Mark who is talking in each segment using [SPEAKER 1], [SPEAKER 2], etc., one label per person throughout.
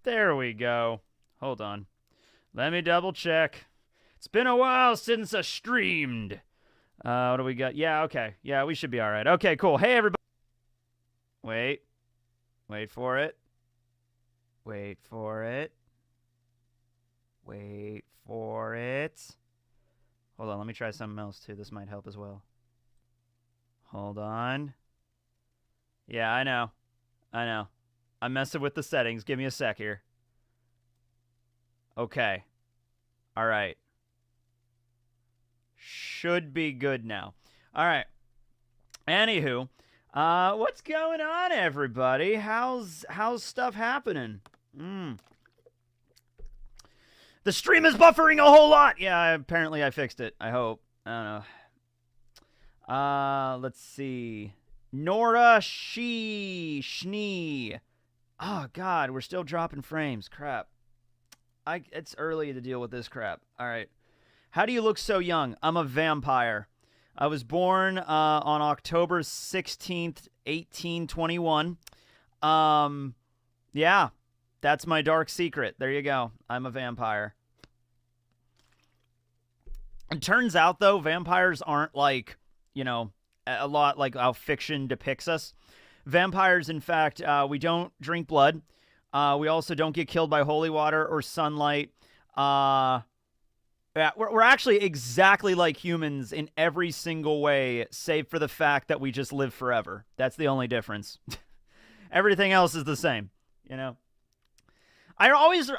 [SPEAKER 1] There we go. Hold on. Let me double check. It's been a while since I streamed. What do we got? Yeah, okay. Yeah, we should be all right. Okay, cool. Hey, everybody. Wait. Wait for it. Wait for it. Wait for it. Hold on, let me try something else, too. This might help as well. Hold on. Yeah, I know. I know. I'm messing with the settings. Give me a sec here. Okay. All right. Should be good now. All right. Anywho, what's going on, everybody? How's stuff happening? The stream is buffering a whole lot. Yeah, apparently I fixed it. I hope. I don't know. Let's see. Nora Schnee. Oh God, we're still dropping frames. Crap. It's early to deal with this crap. All right. How do you look so young? I'm a vampire. I was born on October 16th, 1821. Yeah, that's my dark secret. There you go. I'm a vampire. It turns out, though, vampires aren't like, you know, a lot like how fiction depicts us. Vampires, in fact, we don't drink blood. We also don't get killed by holy water or sunlight. Yeah, we're actually exactly like humans in every single way, save for the fact that we just live forever. That's the only difference. Everything else is the same, you know? I always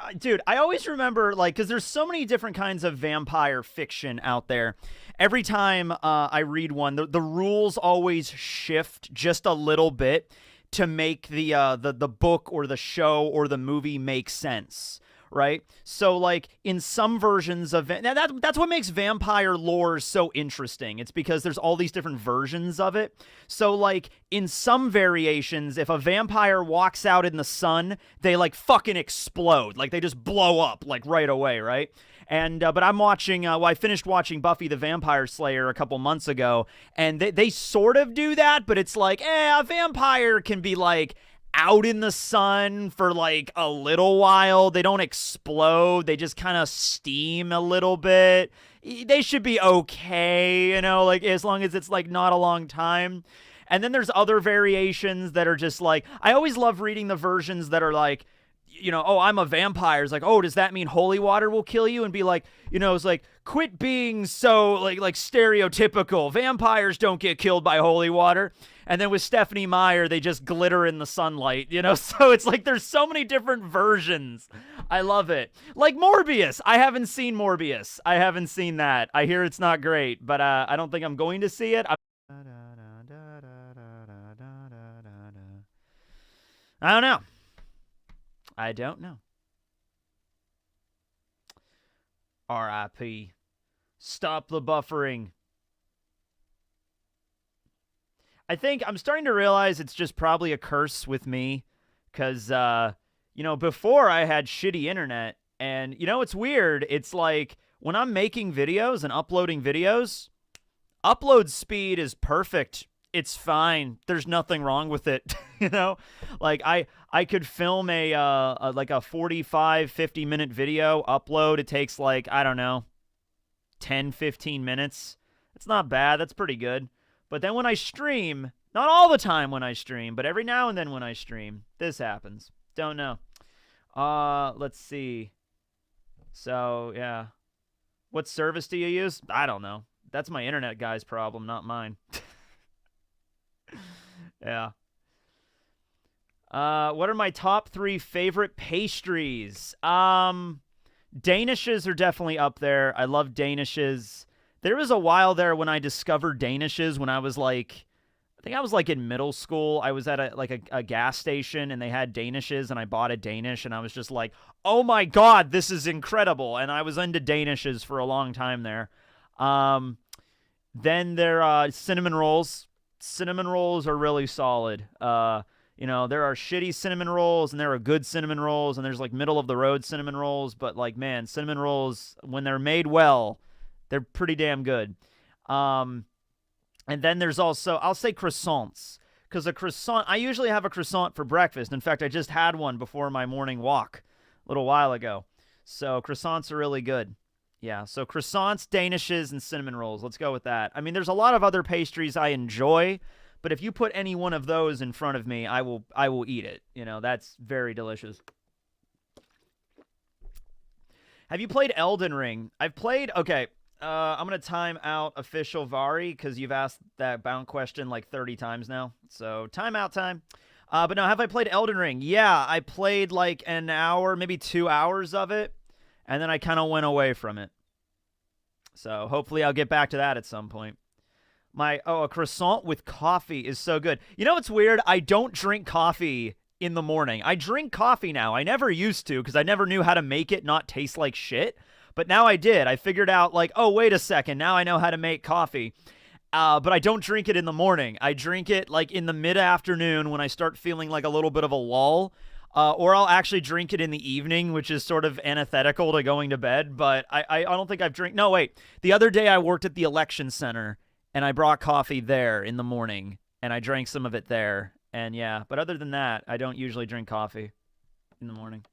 [SPEAKER 1] remember, like, because there's so many different kinds of vampire fiction out there. Every time I read one, the rules always shift just a little bit to make the book or the show or the movie make sense, right? So, like, in some versions of that's what makes vampire lore so interesting. It's because there's all these different versions of it. So, like, in some variations, if a vampire walks out in the sun, they, like, fucking explode. Like, they just blow up, like, right away, right? And but I'm watching. I finished watching Buffy the Vampire Slayer a couple months ago, and they sort of do that, but it's like, a vampire can be like out in the sun for like a little while. They don't explode. They just kind of steam a little bit. They should be okay, you know, like as long as it's like not a long time. And then there's other variations that are just like, I always love reading the versions that are like, you know, oh, I'm a vampire. It's like, oh, does that mean holy water will kill you? And be like, you know, it's like, quit being so like stereotypical. Vampires don't get killed by holy water. And then with Stephanie Meyer, they just glitter in the sunlight, you know? So it's like there's so many different versions. I love it. Like Morbius. I haven't seen Morbius. I haven't seen that. I hear it's not great, but I don't think I'm going to see it. I don't know. I don't know. R.I.P. Stop the buffering. I think I'm starting to realize it's just probably a curse with me. Because, you know, before I had shitty internet. And, you know, it's weird. It's like when I'm making videos and uploading videos, upload speed is perfect. It's fine. There's nothing wrong with it. You know, like I could film a 45, 50-minute video, upload. It takes like, I don't know, 10, 15 minutes. It's not bad. That's pretty good. But then when I stream, not all the time when I stream, but every now and then when I stream, this happens. Don't know. Let's see. So, yeah. What service do you use? I don't know. That's my internet guy's problem, not mine. Yeah. What are my top 3 favorite pastries? Danishes are definitely up there. I love Danishes. There was a while there when I discovered Danishes when I was like, I think I was like in middle school. I was at a gas station and they had Danishes and I bought a Danish and I was just like, oh my God, this is incredible. And I was into Danishes for a long time there. Then there are cinnamon rolls. Cinnamon rolls are really solid. You know, there are shitty cinnamon rolls and there are good cinnamon rolls and there's like middle of the road cinnamon rolls, but like, man, cinnamon rolls, when they're made well, they're pretty damn good. And then there's also, I'll say croissants, because a croissant, I usually have a croissant for breakfast. In fact, I just had one before my morning walk. a little while ago. So croissants are really good. Yeah, so croissants, danishes, and cinnamon rolls. Let's go with that. I mean, there's a lot of other pastries I enjoy, but if you put any one of those in front of me, I will eat it. You know, that's very delicious. Have you played Elden Ring? I've played. Okay, I'm gonna time out official Vari because you've asked that bound question like 30 times now. So timeout time. But no, have I played Elden Ring? Yeah, I played like an hour, maybe 2 hours of it. And then I kind of went away from it. So hopefully I'll get back to that at some point. A croissant with coffee is so good. You know what's weird? I don't drink coffee in the morning. I drink coffee now. I never used to because I never knew how to make it not taste like shit. But now I did. I figured out like, oh, wait a second. Now I know how to make coffee. But I don't drink it in the morning. I drink it like in the mid-afternoon when I start feeling like a little bit of a lull. Or I'll actually drink it in the evening, which is sort of antithetical to going to bed. But I don't think I've drank. No, wait. The other day I worked at the election center, and I brought coffee there in the morning, and I drank some of it there. And yeah, but other than that, I don't usually drink coffee in the morning.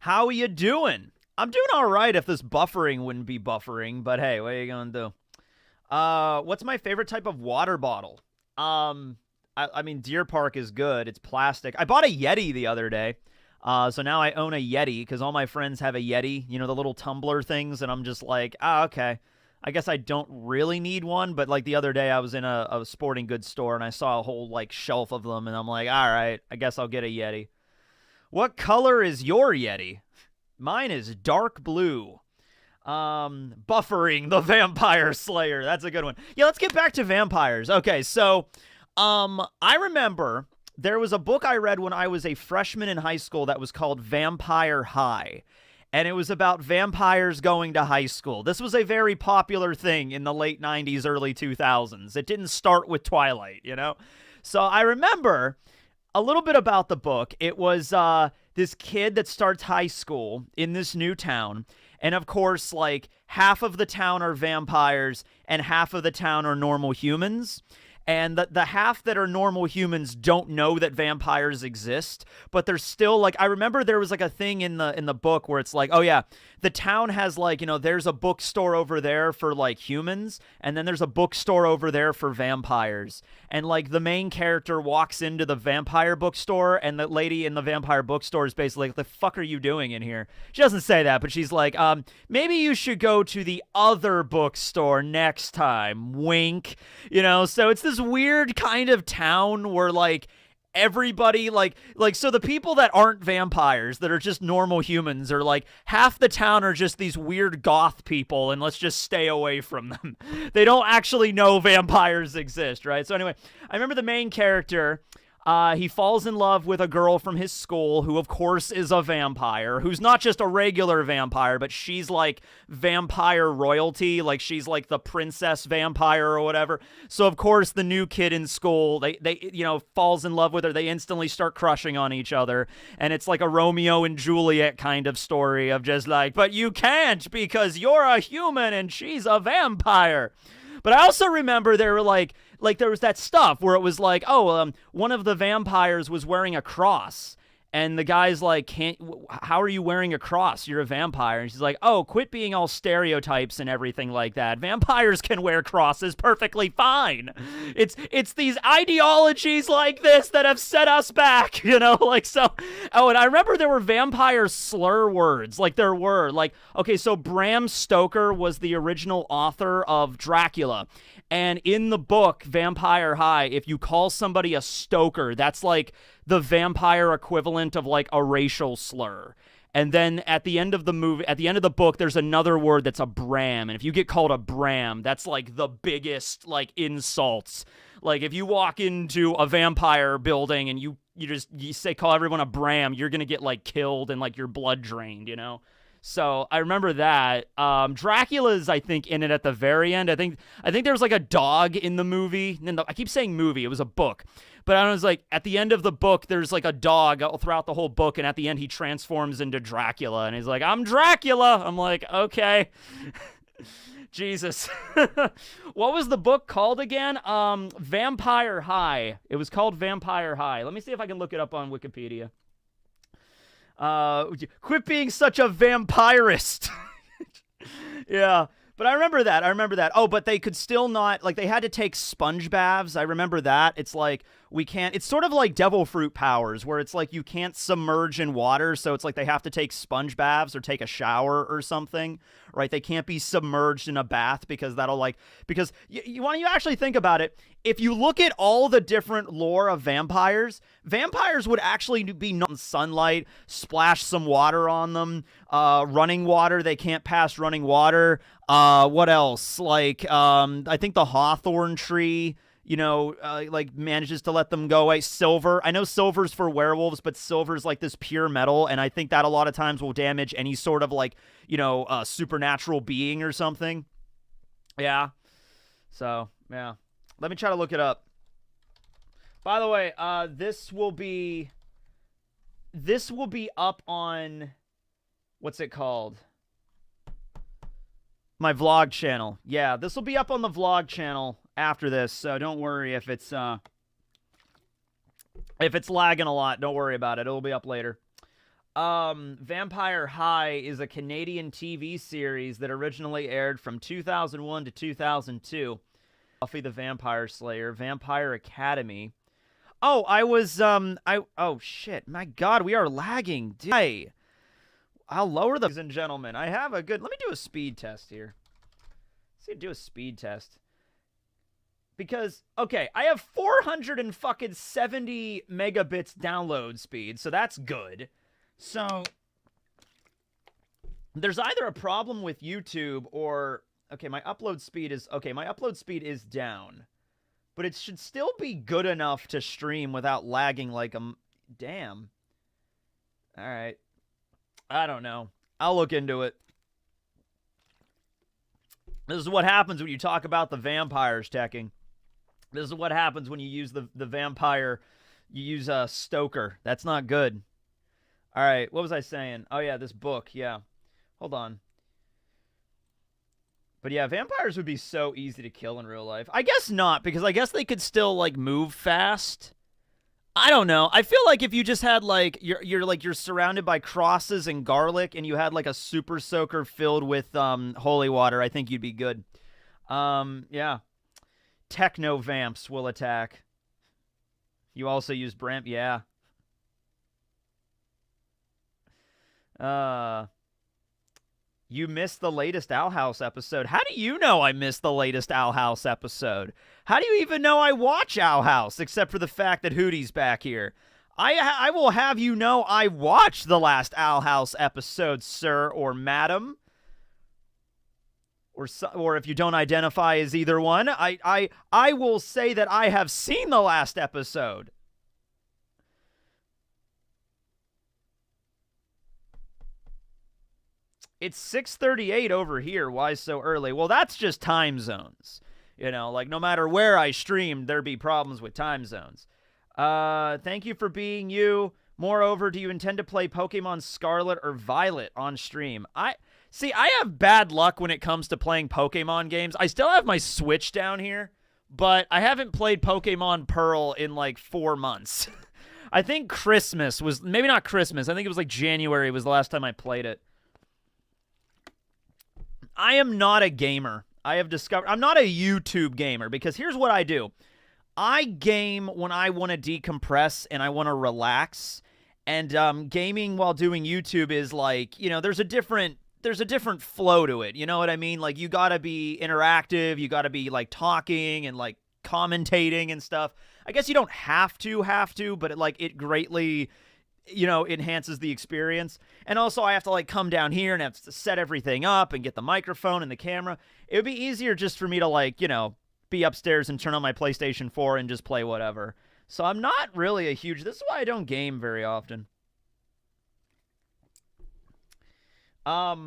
[SPEAKER 1] How are you doing? I'm doing all right if this buffering wouldn't be buffering. But hey, what are you going to do? What's my favorite type of water bottle? I mean, Deer Park is good. It's plastic. I bought a Yeti the other day. So now I own a Yeti because all my friends have a Yeti, you know, the little tumbler things. And I'm just like, okay. I guess I don't really need one. But like the other day I was in a sporting goods store and I saw a whole like shelf of them. And I'm like, all right, I guess I'll get a Yeti. What color is your Yeti? Mine is dark blue. Buffering the Vampire Slayer. That's a good one. Yeah, let's get back to vampires. Okay, so... I remember there was a book I read when I was a freshman in high school that was called Vampire High, and it was about vampires going to high school. This was a very popular thing in the late 90s, early 2000s. It didn't start with Twilight, you know? So I remember a little bit about the book. It was this kid that starts high school in this new town, and of course, like, half of the town are vampires, and half of the town are normal humans. And the half that are normal humans don't know that vampires exist, but they're still like, I remember there was like a thing in the book where it's like, oh yeah, the town has like, you know, there's a bookstore over there for like humans, and then there's a bookstore over there for vampires. And like the main character walks into the vampire bookstore, and the lady in the vampire bookstore is basically like, the fuck are you doing in here? She doesn't say that, but she's like, maybe you should go to the other bookstore next time. Wink. You know, so it's this weird kind of town where like everybody like so the people that aren't vampires, that are just normal humans, are like half the town are just these weird goth people, and let's just stay away from them. They don't actually know vampires exist, right? So anyway, I remember the main character, he falls in love with a girl from his school who, of course, is a vampire, who's not just a regular vampire, but she's like vampire royalty, like she's like the princess vampire or whatever. So, of course, the new kid in school, they you know, falls in love with her. They instantly start crushing on each other. And it's like a Romeo and Juliet kind of story of just like, but you can't because you're a human and she's a vampire. But I also remember there were like there was that stuff where it was like, one of the vampires was wearing a cross, and the guy's like, how are you wearing a cross? You're a vampire. And she's like, oh, quit being all stereotypes and everything like that. Vampires can wear crosses perfectly fine. It's these ideologies like this that have set us back, you know, like so. Oh, and I remember there were vampire slur words. Like there were like, okay, so Bram Stoker was the original author of Dracula. And in the book, Vampire High, if you call somebody a stoker, that's like the vampire equivalent of like a racial slur. And then at the end of the movie, at the end of the book, there's another word that's a bram. And if you get called a bram, that's like the biggest like insults. Like if you walk into a vampire building and you say call everyone a bram, you're going to get like killed and like your blood drained, you know? So I remember that. Dracula's, I think, in it at the very end. I think there was like a dog in the movie. I keep saying movie. It was a book. But I was like, at the end of the book, there's like a dog throughout the whole book. And at the end, he transforms into Dracula. And he's like, I'm Dracula. I'm like, okay. Jesus. What was the book called again? Vampire High. It was called Vampire High. Let me see if I can look it up on Wikipedia. Quit being such a vampirist. Yeah. But I remember that. I remember that. Oh, but they could still not, like, they had to take sponge baths. I remember that. It's like, we can't, it's sort of like devil fruit powers, where it's like you can't submerge in water. So it's like they have to take sponge baths or take a shower or something, right? They can't be submerged in a bath because that'll, like, because when you actually think about it, if you look at all the different lore of vampires, vampires would actually be in sunlight, splash some water on them, running water. They can't pass running water. What else? Like, I think the hawthorn tree, like manages to let them go away. Silver. I know silver's for werewolves, but silver's like this pure metal, and I think that a lot of times will damage any sort of like, supernatural being or something. Yeah. So, yeah. Let me try to look it up. By the way, this will be up on, what's it called? My vlog channel. Yeah, this will be up on the vlog channel after this, so don't worry if it's lagging a lot. Don't worry about it. It'll be up later. Vampire High is a Canadian TV series that originally aired from 2001 to 2002. Buffy the Vampire Slayer, Vampire Academy. Oh, I was oh shit. My god, we are lagging. Hey. I'll lower the, ladies and gentlemen. I have a good, let me do a speed test here. Let's see, do a speed test. Because, okay, I have 470 megabits download speed, so that's good. So, there's either a problem with YouTube or, okay, my upload speed is down. But it should still be good enough to stream without lagging like a, damn. All right. I don't know. I'll look into it. This is what happens when you talk about the vampires, Tekking. This is what happens when you use the vampire. You use a Stoker. That's not good. All right, what was I saying? Oh, yeah, this book. Yeah. Hold on. But yeah, vampires would be so easy to kill in real life. I guess not, because I guess they could still, like, move fast. I don't know. I feel like if you just had like you're surrounded by crosses and garlic, and you had like a super soaker filled with holy water, I think you'd be good. Yeah. Techno vamps will attack. You also use Bramp, yeah. You missed the latest Owl House episode. How do you know I missed the latest Owl House episode? How do you even know I watch Owl House, except for the fact that Hootie's back here? I will have you know I watched the last Owl House episode, sir or madam. Or if you don't identify as either one, I will say that I have seen the last episode. It's 6:38 over here. Why so early? Well, that's just time zones. Like no matter where I stream, there be problems with time zones. Thank you for being you. Moreover, do you intend to play Pokemon Scarlet or Violet on stream? I have bad luck when it comes to playing Pokemon games. I still have my Switch down here, but I haven't played Pokemon Pearl in like 4 months. I think Christmas was, maybe not Christmas. I think it was like January was the last time I played it. I am not a gamer. I have discovered I'm not a YouTube gamer, because here's what I do. I game when I want to decompress and I want to relax. And gaming while doing YouTube is like, there's a different flow to it. You know what I mean? Like, you got to be interactive, you got to be like talking and like commentating and stuff. I guess you don't have to, but it greatly enhances the experience. And also I have to like come down here and have to set everything up and get the microphone and the camera. It would be easier just for me to like, be upstairs and turn on my PlayStation 4 and just play whatever. So I'm not really this is why I don't game very often. What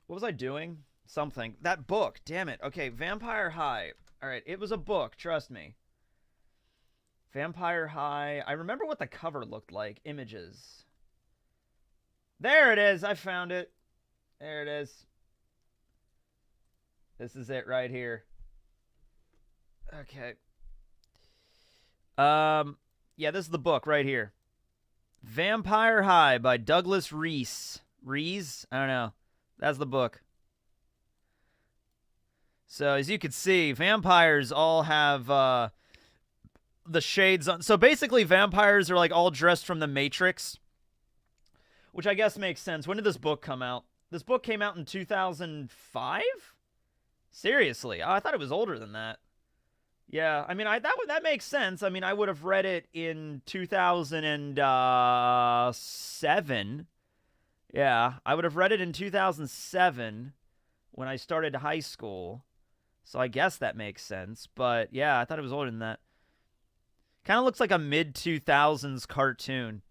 [SPEAKER 1] was I doing? Something. That book, damn it. Okay, Vampire High. All right, it was a book, trust me. Vampire High. I remember what the cover looked like. Images. There it is. I found it. There it is. This is it right here. Okay. Yeah, this is the book right here. Vampire High by Douglas Reese. Reese? I don't know. That's the book. So as you can see, vampires all have the shades on. So basically, vampires are like all dressed from the Matrix, which I guess makes sense. When did this book come out? This book came out in 2005? Seriously? Oh, I thought it was older than that. Yeah, I mean, that makes sense. I mean, I would have read it in 2007. Yeah, I would have read it in 2007 when I started high school. So I guess that makes sense. But yeah, I thought it was older than that. Kind of looks like a mid-2000s cartoon.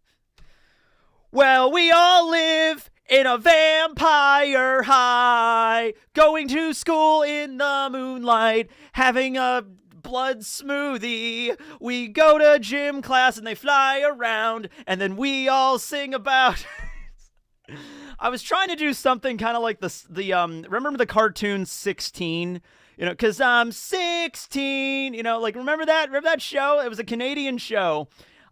[SPEAKER 1] Well, we all live in a vampire high, going to school in the moonlight, having a blood smoothie. We go to gym class and they fly around, and then we all sing about... I was trying to do something kind of like remember the cartoon 16? You know, because I'm 16, you know, like, remember that show? It was a Canadian show,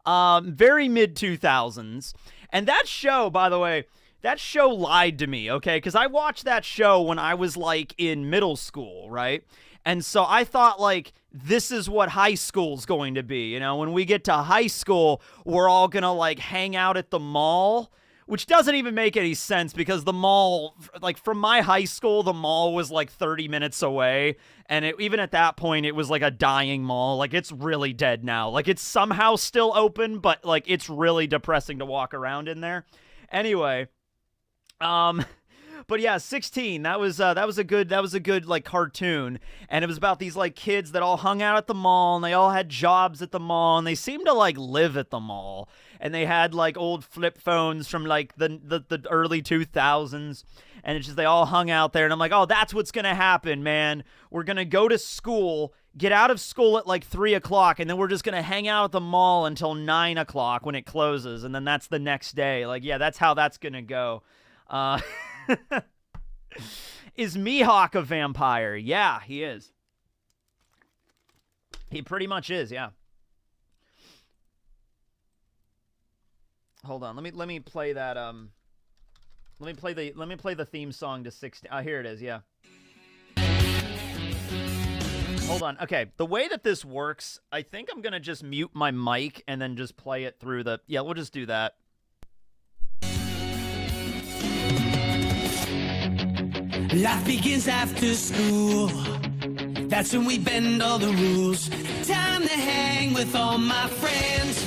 [SPEAKER 1] very mid-2000s. And that show, by the way, that show lied to me, okay? Because I watched that show when I was, like, in middle school, right? And so I thought, like, this is what high school's going to be, you know? When we get to high school, we're all gonna, like, hang out at the mall, which doesn't even make any sense because the mall, like, from my high school, the mall was like 30 minutes away. And even at that point, it was like a dying mall. Like, it's really dead now. Like, it's somehow still open, but, like, it's really depressing to walk around in there. Anyway, but yeah, 16, that was a good, like, cartoon. And it was about these, like, kids that all hung out at the mall, and they all had jobs at the mall, and they seemed to, like, live at the mall. And they had, like, old flip phones from, like, the early 2000s. And it's just, they all hung out there. And I'm like, oh, that's what's going to happen, man. We're going to go to school, get out of school at, like, 3 o'clock. And then we're just going to hang out at the mall until 9 o'clock when it closes. And then that's the next day. Like, yeah, that's how that's going to go. Is Mihawk a vampire? Yeah, he is. He pretty much is, yeah. Hold on, let me play that let me play the theme song to 16. Here it is, yeah. Hold on. Okay, the way that this works, I think I'm going to just mute my mic and then just play it through the... Yeah, we'll just do that.
[SPEAKER 2] Life begins after school. That's when we bend all the rules. Time to hang with all my friends.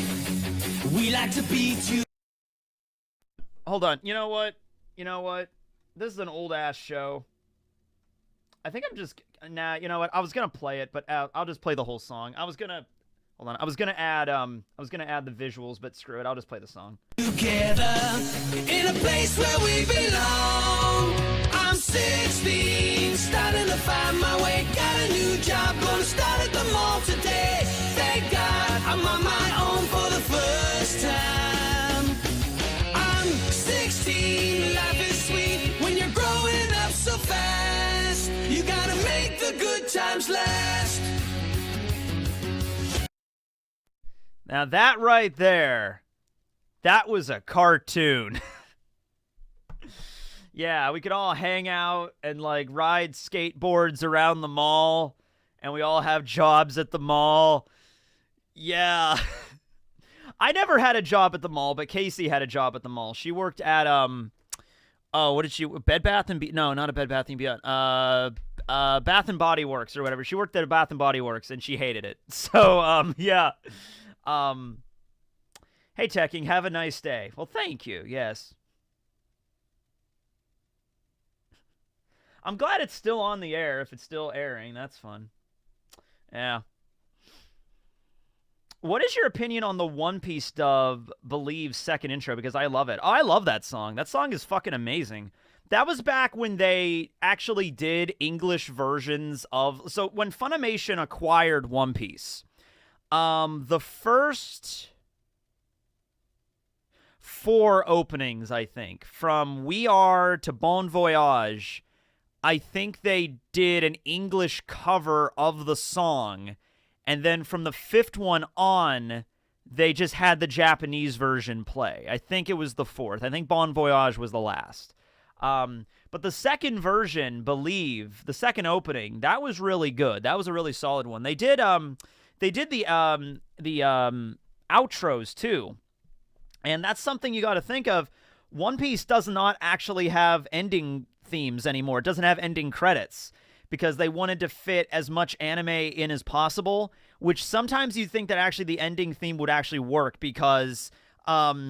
[SPEAKER 2] We like to be too...
[SPEAKER 1] Hold on. You know what? This is an old-ass show. I think I'm just... Nah, you know what? I was going to play it, but I'll just play the whole song. I was going to... Hold on. I was going to add the visuals, but screw it. I'll just play the song.
[SPEAKER 2] Together in a place where we belong. I'm 16, starting to find my way. Got a new job, gonna start at the mall today. Thank God I'm on my own for the first time. I'm 16, life is sweet when you're growing up so fast. You gotta make the good times last.
[SPEAKER 1] Now that right there, that was a cartoon. Yeah, we could all hang out and, like, ride skateboards around the mall, and we all have jobs at the mall. Yeah. I never had a job at the mall, but Casey had a job at the mall. She worked at, what did she, Bed Bath and no, not a Bed Bath and Beyond, Bath and Body Works or whatever. She worked at a Bath and Body Works, and she hated it. So, yeah. Hey, Tekking, have a nice day. Well, thank you, yes. I'm glad it's still on the air. If it's still airing, that's fun. Yeah. What is your opinion on the One Piece dub Believe's second intro? Because I love it. Oh, I love that song. That song is fucking amazing. That was back when they actually did English versions of... So when Funimation acquired One Piece, the first 4 openings, I think, from We Are to Bon Voyage... I think they did an English cover of the song, and then from the 5th one on, they just had the Japanese version play. I think it was the fourth. I think Bon Voyage was the last. But the second version, Believe, the second opening, that was really good. That was a really solid one. They did the outros too. And that's something you got to think of. One Piece does not actually have ending themes anymore. It doesn't have ending credits because they wanted to fit as much anime in as possible, which sometimes you think that actually the ending theme would actually work because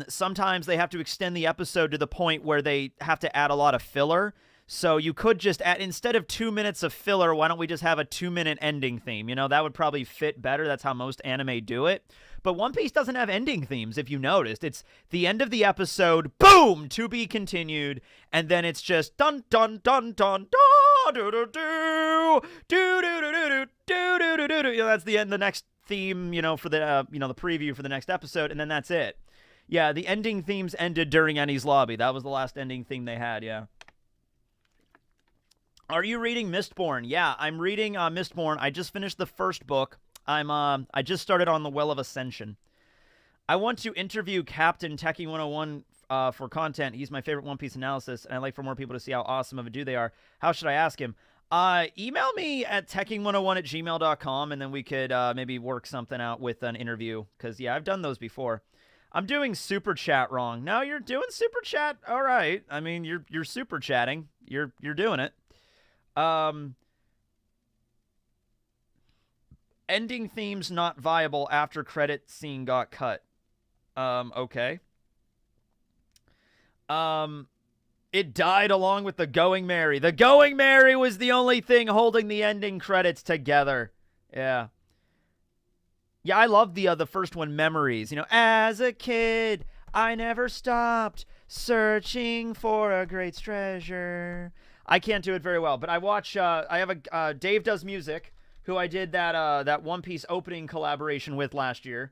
[SPEAKER 1] sometimes they have to extend the episode to the point where they have to add a lot of filler. So you could just add, instead of 2 minutes of filler, why don't we just have a 2-minute ending theme? You know, that would probably fit better. That's how most anime do it. But One Piece doesn't have ending themes, if you noticed. It's the end of the episode, boom, to be continued, and then it's just dun dun dun dun dun do do do do do do do do do do do. You know, that's the end, the next theme, you know, for the the preview for the next episode, and then that's it. Yeah, the ending themes ended during Enies Lobby. That was the last ending theme they had. Yeah. Are you reading Mistborn? Yeah, I'm reading Mistborn. I just finished the first book. I just started on the Well of Ascension. I want to interview Captain Tekking101 for content. He's my favorite One Piece analysis, and I'd like for more people to see how awesome of a dude they are. How should I ask him? Email me at tekking101@gmail.com, and then we could maybe work something out with an interview. Because, yeah, I've done those before. I'm doing Super Chat wrong. No, you're doing Super Chat? All right. I mean, you're Super Chatting. You're doing it. Ending themes not viable after credit scene got cut. Okay. It died along with the Going Merry. The Going Merry was the only thing holding the ending credits together. Yeah. Yeah, I love the first one, Memories. You know, as a kid, I never stopped searching for a great treasure. I can't do it very well, but I watch, I have a, Dave Does Music, who I did that One Piece opening collaboration with last year.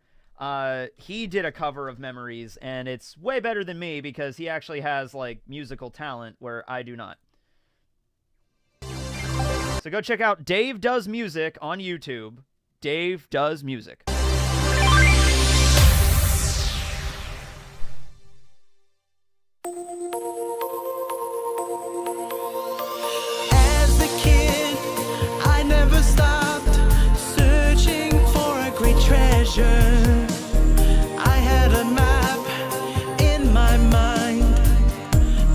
[SPEAKER 1] He did a cover of Memories, and it's way better than me because he actually has, like, musical talent where I do not. So go check out Dave Does Music on YouTube. Dave Does Music.
[SPEAKER 2] I had a map in my mind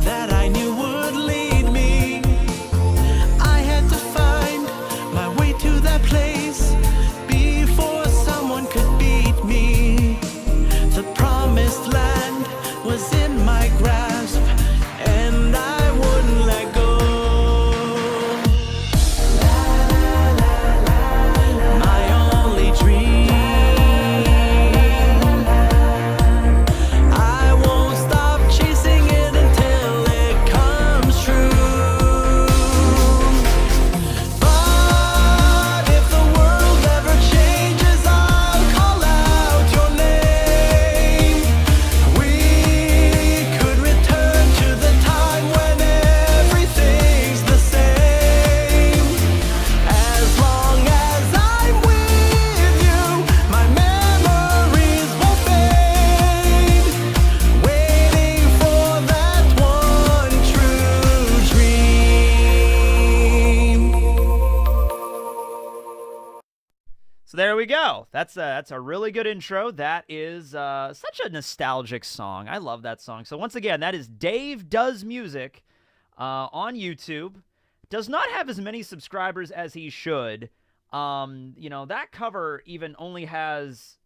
[SPEAKER 2] that I knew would lead me. I had to find my way to that place before someone could beat me. The promised land was in my grasp, and I wouldn't let go. My only dream.
[SPEAKER 1] So there we go. That's a really good intro. That is such a nostalgic song. I love that song. So once again, that is Dave Does Music on YouTube. Does not have as many subscribers as he should. You know, that cover even only has...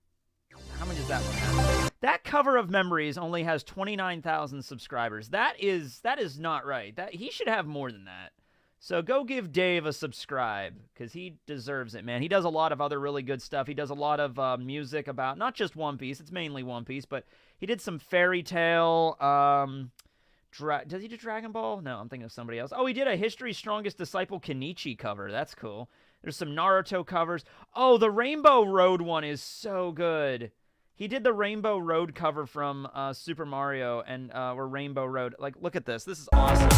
[SPEAKER 1] How many does that one have? That cover of Memories only has 29,000 subscribers. That is not right. He should have more than that. So go give Dave a subscribe, because he deserves it, man. He does a lot of other really good stuff. He does a lot of music about, not just One Piece, it's mainly One Piece, but he did some Fairy Tale, does he do Dragon Ball? No, I'm thinking of somebody else. Oh, he did a History's Strongest Disciple Kenichi cover. That's cool. There's some Naruto covers. Oh, the Rainbow Road one is so good. He did the Rainbow Road cover from Super Mario, and or Rainbow Road. Like, look at this. This is awesome.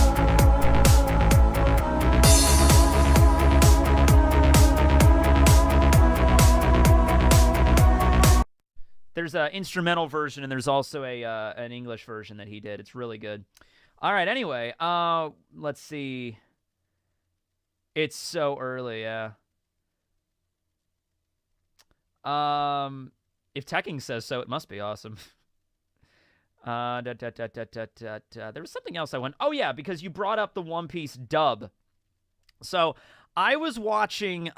[SPEAKER 1] There's an instrumental version, and there's also an English version that he did. It's really good. All right, anyway, let's see. It's so early, yeah. If Tekking says so, it must be awesome. There was something else I went. Oh, yeah, because you brought up the One Piece dub. So I was watching,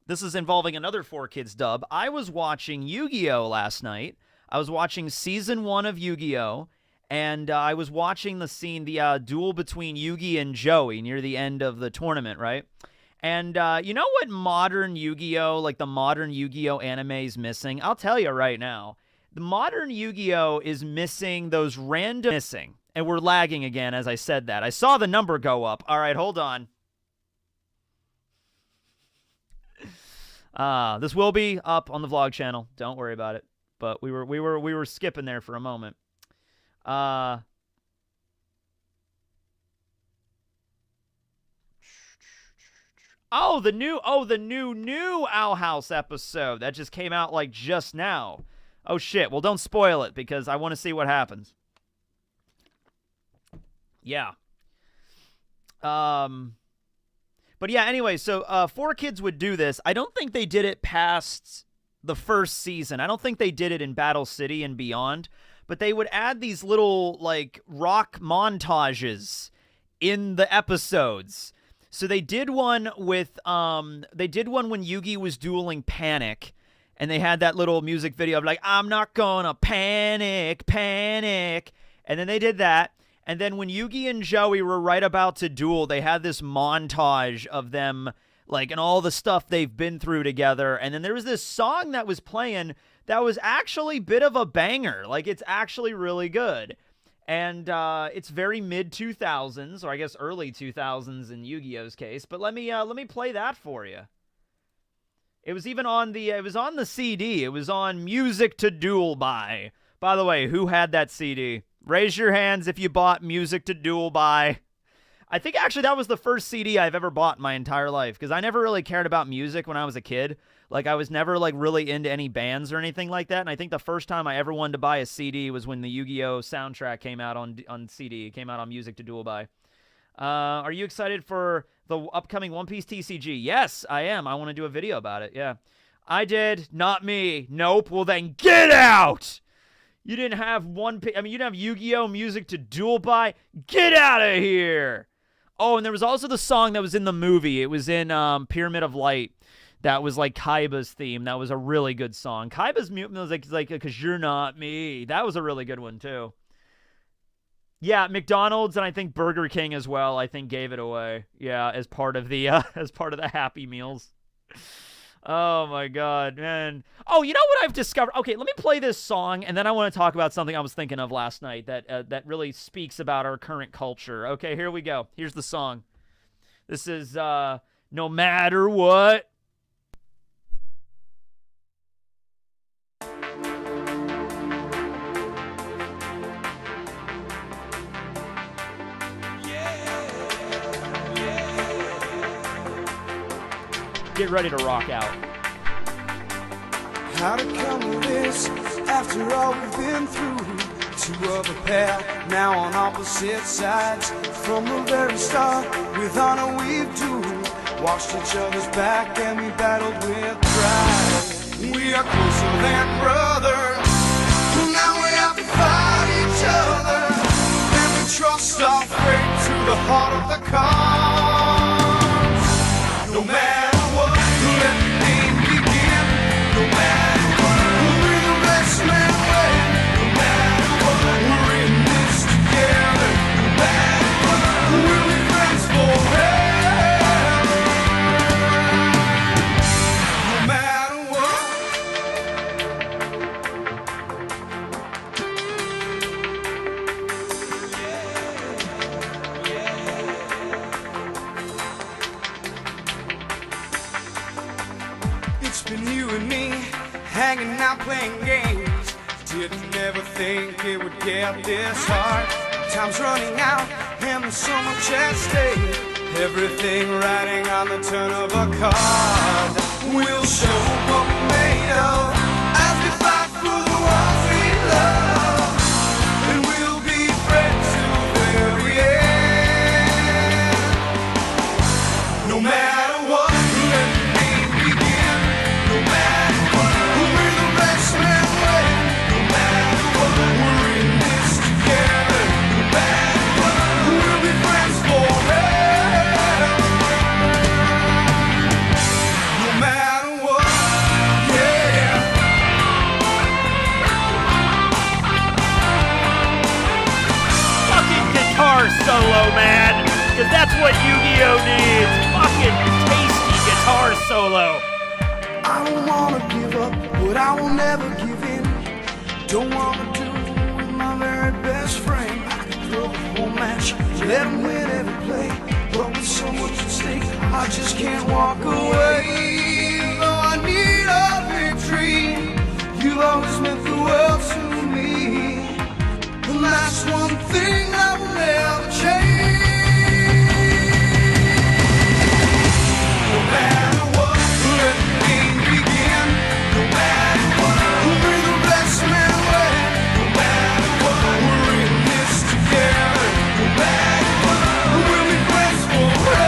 [SPEAKER 1] this is involving another 4Kids dub. I was watching Yu-Gi-Oh! Last night. I was watching Season 1 of Yu-Gi-Oh! And I was watching the scene, the duel between Yugi and Joey near the end of the tournament, right? And you know what modern Yu-Gi-Oh!, like the modern Yu-Gi-Oh! Anime is missing? I'll tell you right now. The modern Yu-Gi-Oh! Is missing those random... Missing. And we're lagging again as I said that. I saw the number go up. All right, hold on. This will be up on the vlog channel. Don't worry about it. But we were skipping there for a moment. Oh, the new Owl House episode that just came out like just now. Oh shit. Well, don't spoil it because I want to see what happens. Yeah. But yeah, anyway, so 4Kids would do this. I don't think they did it past the first season. I don't think they did it in Battle City and beyond. But they would add these little, like, rock montages in the episodes. So they did one with, they did one when Yugi was dueling Panic. And they had that little music video of, like, I'm not gonna panic, panic. And then they did that. And then when Yugi and Joey were right about to duel, they had this montage of them, like, and all the stuff they've been through together. And then there was this song that was playing that was actually a bit of a banger. Like, it's actually really good. And it's very mid-2000s, or I guess early 2000s in Yu-Gi-Oh's case. But let me play that for you. It was even on the CD. It was on Music to Duel By. By the way, who had that CD? Raise your hands if you bought Music to Duel By. I think actually that was the first CD I've ever bought in my entire life, because I never really cared about music when I was a kid. Like, I was never, like, really into any bands or anything like that, and I think the first time I ever wanted to buy a CD was when the Yu-Gi-Oh! Soundtrack came out on CD. It came out on Music to Duel By. Are you excited for the upcoming One Piece TCG? Yes, I am. I want to do a video about it, yeah. I did. Not me. Nope. Well, then get out! You didn't have you didn't have Yu-Gi-Oh! Music to Duel By? Get out of here! Oh, and there was also the song that was in the movie. It was in Pyramid of Light. That was like Kaiba's theme. That was a really good song. Kaiba's mute was like, because you're not me. That was a really good one, too. Yeah, McDonald's and I think Burger King as well, I think gave it away. Yeah, as part of the Happy Meals. Oh, my God, man. Oh, you know what I've discovered? Okay, let me play this song, and then I want to talk about something I was thinking of last night that really speaks about our current culture. Okay, here we go. Here's the song. This is No Matter What. Get ready to rock out.
[SPEAKER 2] How to come to this after all we've been through? Two of a pair, now on opposite sides. From the very start, with honor we've doomed. Watched each other's back and we battled with pride. We are closer than brothers. Now we have to fight each other. And we trust our fate to the heart of the cause. No matter let the game begin. No matter what, we're the best man win. No matter what, we're in this together. No matter what, we'll be friends forever. No matter what. It's been you and me, hanging out playing games. Didn't ever think it would get this hard. Time's running out and there's so much at stake. Everything riding on the turn of a card. We'll show what we're made of as we fight for the
[SPEAKER 1] guitar solo, man. Because that's what Yu-Gi-Oh! Needs. Fucking tasty guitar solo.
[SPEAKER 2] I don't wanna give up, but I will never give in. Don't wanna do it with my very best friend. I could throw the whole match, let him win every play. But with so much at stake, I just can't walk away. Though I need a victory, you've always meant the world to me. And that's one thing I will never change. No matter what, let the game begin. No matter what, we'll bring the best man away. No matter what, we're in this together. No matter what, we'll be friends forever.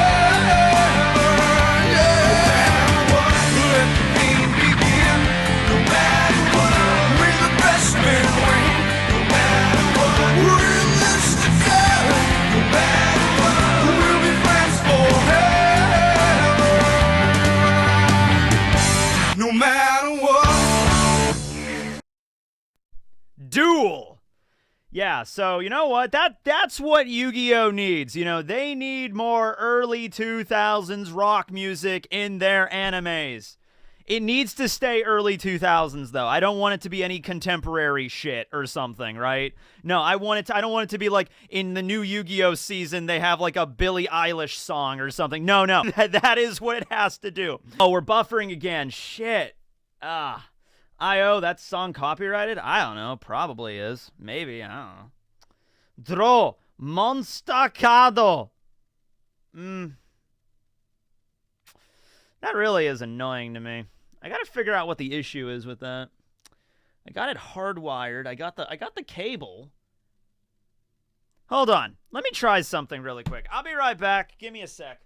[SPEAKER 2] Yeah. No matter what, let the game begin. No matter what, bring the best man away. No matter what, we're in this together. No matter what, we'll be friends forever. No matter what.
[SPEAKER 1] Duel. Yeah, so you know what? That's what Yu-Gi-Oh! Needs. You know, they need more early 2000s rock music in their animes. It needs to stay early 2000s, though. I don't want it to be any contemporary shit or something, right? No, I don't want it to be like in the new Yu-Gi-Oh! Season, they have like a Billie Eilish song or something. No. That is what it has to do. Oh, we're buffering again. Shit. I.O., that song copyrighted? I don't know. Probably is. Maybe. I don't know. Draw. Monstacado. That really is annoying to me. I gotta figure out what the issue is with that. I got it hardwired. I got the cable. Hold on. Let me try something really quick. I'll be right back. Give me a sec.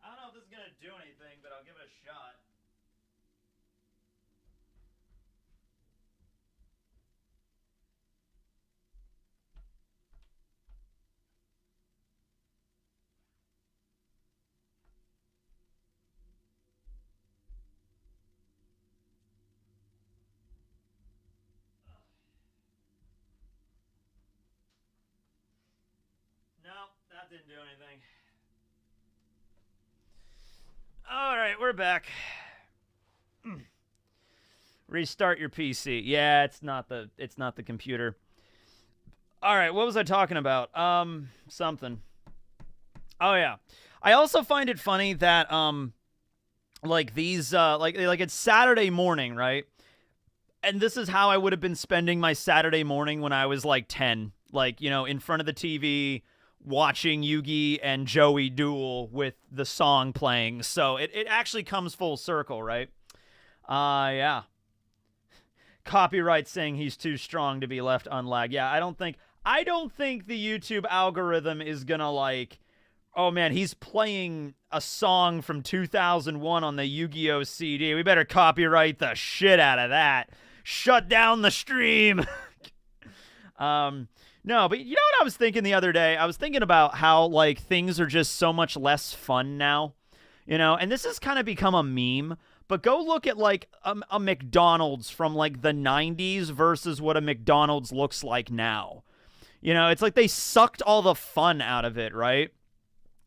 [SPEAKER 1] I don't know if this is gonna do anything, but I'll give it a shot. No, that didn't do anything. All right, we're back. Restart your PC. Yeah, it's not the computer. All right, what was I talking about? Something. Oh yeah. I also find it funny that like these like it's Saturday morning, right? And this is how I would have been spending my Saturday morning when I was like 10, like, you know, in front of the TV watching Yugi and Joey duel with the song playing. So it actually comes full circle, right? Yeah. Copyright saying he's too strong to be left unlagged. Yeah, I don't think the YouTube algorithm is gonna like, oh man, he's playing a song from 2001 on the Yu-Gi-Oh! CD. We better copyright the shit out of that. Shut down the stream. No, but you know what I was thinking the other day? I was thinking about how, like, things are just so much less fun now, you know? And this has kind of become a meme, but go look at, like, a McDonald's from, like, the 90s versus what a McDonald's looks like now. You know, it's like they sucked all the fun out of it, right?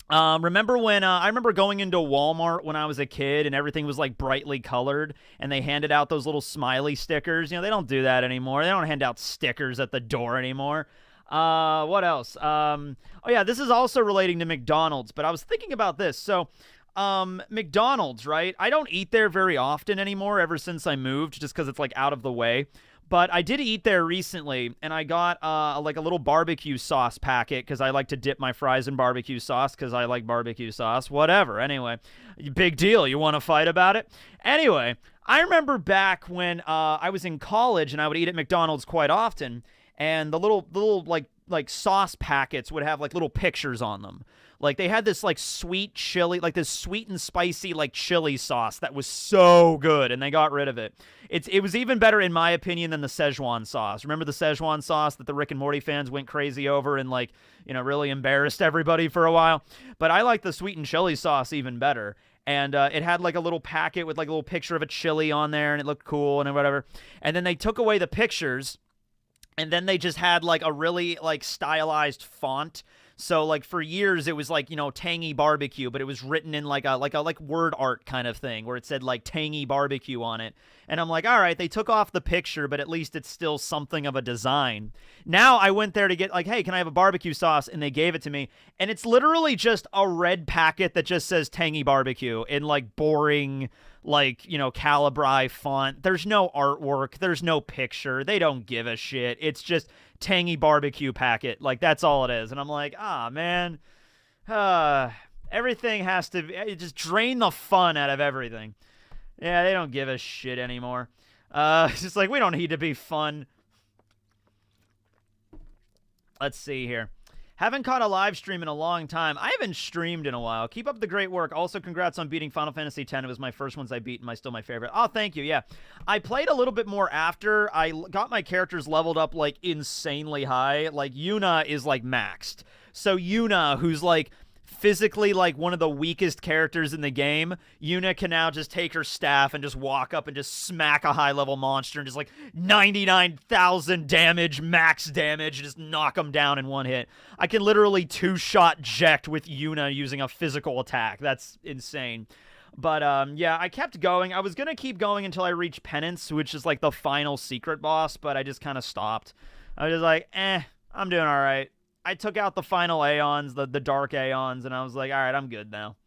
[SPEAKER 1] Remember when, I remember going into Walmart when I was a kid and everything was like brightly colored and they handed out those little smiley stickers. You know, they don't do that anymore. They don't hand out stickers at the door anymore. What else? Oh yeah, this is also relating to McDonald's, but I was thinking about this. So, McDonald's, right? I don't eat there very often anymore ever since I moved just because it's like out of the way. But I did eat there recently, and I got like a little barbecue sauce packet because I like to dip my fries in barbecue sauce because I like barbecue sauce. Whatever. Anyway, big deal. You want to fight about it? Anyway, I remember back when I was in college and I would eat at McDonald's quite often, and the little like sauce packets would have like little pictures on them. Like they had this like sweet chili, like this sweet and spicy like chili sauce that was so good, and they got rid of it. It was even better in my opinion than the Szechuan sauce. Remember the Szechuan sauce that the Rick and Morty fans went crazy over and like, you know, really embarrassed everybody for a while? But I like the sweet and chili sauce even better. And it had like a little packet with like a little picture of a chili on there, and it looked cool and whatever. And then they took away the pictures. and then they just had like a really like stylized font. So like for years it was like, you know, Tangy Barbecue, but it was written in like a word art kind of thing where it said like Tangy Barbecue on it. And I'm like, all right, they took off the picture, but at least it's still something of a design. Now I went there to get like, hey, can I have a barbecue sauce? And they gave it to me. And it's literally just a red packet that just says Tangy Barbecue in like boring, like, you know, Calibri font. There's no artwork. There's no picture. They don't give a shit. It's just Tangy Barbecue packet. Like, that's all it is. And I'm like, man. Everything has to be, just drain the fun out of everything. Yeah, they don't give a shit anymore. It's just like, we don't need to be fun. Let's see here. Haven't caught a live stream in a long time. I haven't streamed in a while. Keep up the great work. Also, congrats on beating Final Fantasy X. It was my first ones I beat, and still my favorite. Oh, thank you. Yeah. I played a little bit more after. I got my characters leveled up, like, insanely high. Like, Yuna is, like, maxed. So Yuna, who's, like, physically like one of the weakest characters in the game, Yuna can now just take her staff and just walk up and just smack a high-level monster and just like 99,000 damage, max damage, and just knock them down in one hit. I can literally two-shot Jekt with Yuna using a physical attack. That's insane. But, yeah, I kept going. I was going to keep going until I reached Penance, which is like the final secret boss, but I just kind of stopped. I was just like, I'm doing all right. I took out the final Aeons, the dark Aeons, and I was like, all right, I'm good now.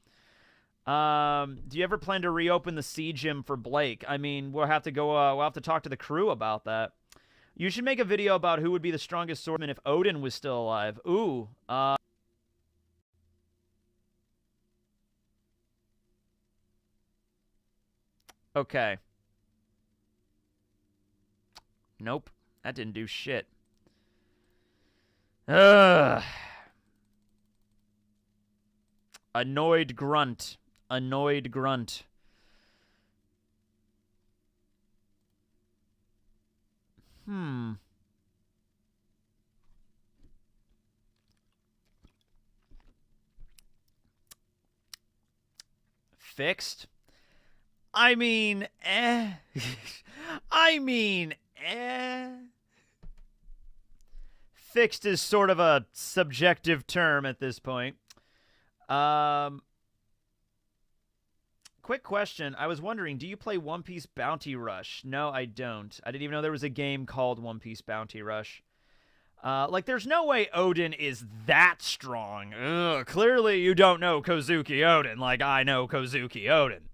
[SPEAKER 1] Do you ever plan to reopen the Sea Gym for Blake? I mean, we'll have to go, we'll have to talk to the crew about that. You should make a video about who would be the strongest swordsman if Odin was still alive. Ooh, okay. Nope, that didn't do shit. Annoyed grunt. Annoyed grunt. Fixed? I mean, I mean, Fixed is sort of a subjective term at this point. Quick question. I was wondering, do you play One Piece Bounty Rush? No, I don't. I didn't even know there was a game called One Piece Bounty Rush. Like, there's no way Odin is that strong. Ugh, clearly you don't know Kozuki Odin like I know Kozuki Odin.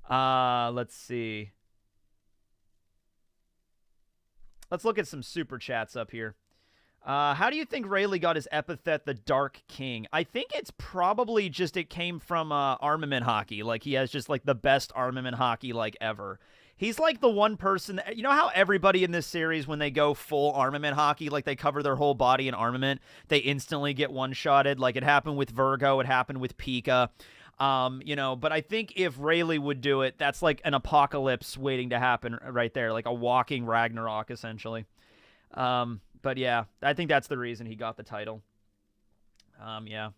[SPEAKER 1] Let's see. Let's look at some super chats up here. How do you think Rayleigh got his epithet, the Dark King? I think it's probably just it came from armament hockey. Like, he has just, like, the best armament hockey, like, ever. He's, like, the one person that, you know how everybody in this series, when they go full armament hockey, like, they cover their whole body in armament, they instantly get one-shotted? Like, it happened with Virgo, it happened with Pika. You know, but I think if Rayleigh would do it, that's, like, an apocalypse waiting to happen right there. Like, a walking Ragnarok, essentially. But yeah, I think that's the reason he got the title. Yeah.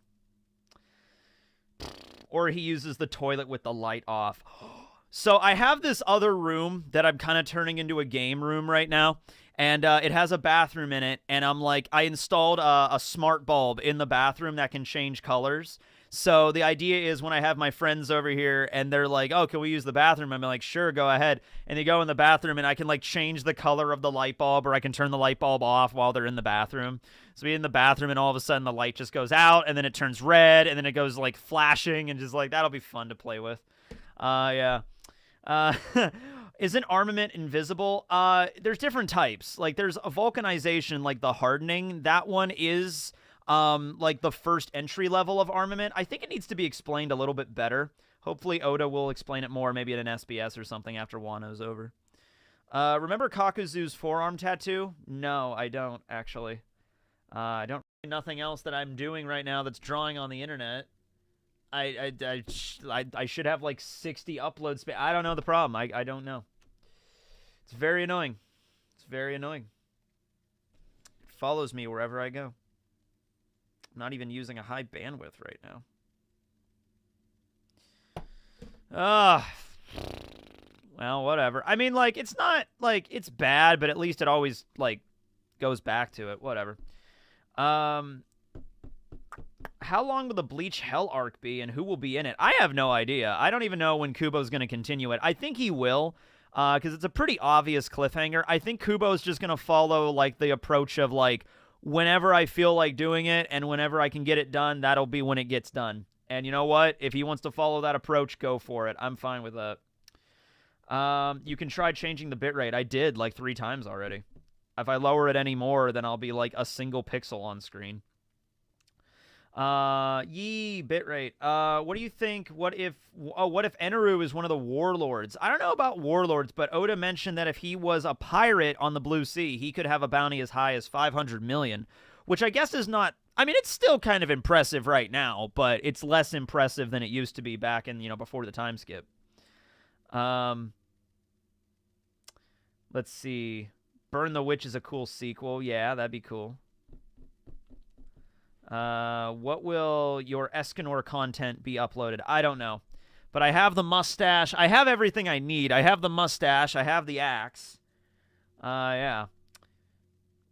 [SPEAKER 1] Or he uses the toilet with the light off. So I have this other room that I'm kind of turning into a game room right now. And it has a bathroom in it. And I'm like, I installed a smart bulb in the bathroom that can change colors. So the idea is when I have my friends over here and they're like, oh, can we use the bathroom? I'm like, sure, go ahead. And they go in the bathroom and I can like change the color of the light bulb, or I can turn the light bulb off while they're in the bathroom. So we're in the bathroom and all of a sudden the light just goes out and then it turns red and then it goes like flashing and just like, that'll be fun to play with. Yeah. Isn't armament invisible? There's different types. Like there's a vulcanization, like the hardening. That one is like the first entry level of armament. I think it needs to be explained a little bit better. Hopefully Oda will explain it more, maybe at an SBS or something after Wano's over. Remember Kakuzu's forearm tattoo? No, I don't, actually. I don't nothing else that I'm doing right now that's drawing on the internet. I should have like 60 uploads. I don't know the problem. I don't know. It's very annoying. It's very annoying. It follows me wherever I go. I'm not even using a high bandwidth right now. Well, whatever. I mean, like, it's not, like, it's bad, but at least it always, like, goes back to it. Whatever. How long will the Bleach Hell arc be, and who will be in it? I have no idea. I don't even know when Kubo's going to continue it. I think he will, because it's a pretty obvious cliffhanger. I think Kubo's just going to follow, like, the approach of, like, whenever I feel like doing it and whenever I can get it done, that'll be when it gets done. And you know what? If he wants to follow that approach, go for it. I'm fine with that. You can try changing the bitrate. I did, like, 3 times already. If I lower it any more, then I'll be, like, a single pixel on screen. Bitrate. What do you think? What if Eneru is one of the warlords? I don't know about warlords, but Oda mentioned that if he was a pirate on the Blue Sea, he could have a bounty as high as 500 million, which I guess is not, I mean, it's still kind of impressive right now, but it's less impressive than it used to be back in, before the time skip. Let's see. Burn the Witch is a cool sequel. Yeah, that'd be cool. What will your Escanor content be uploaded? I don't know. But I have the mustache. I have everything I need. I have the mustache. I have the axe. Yeah.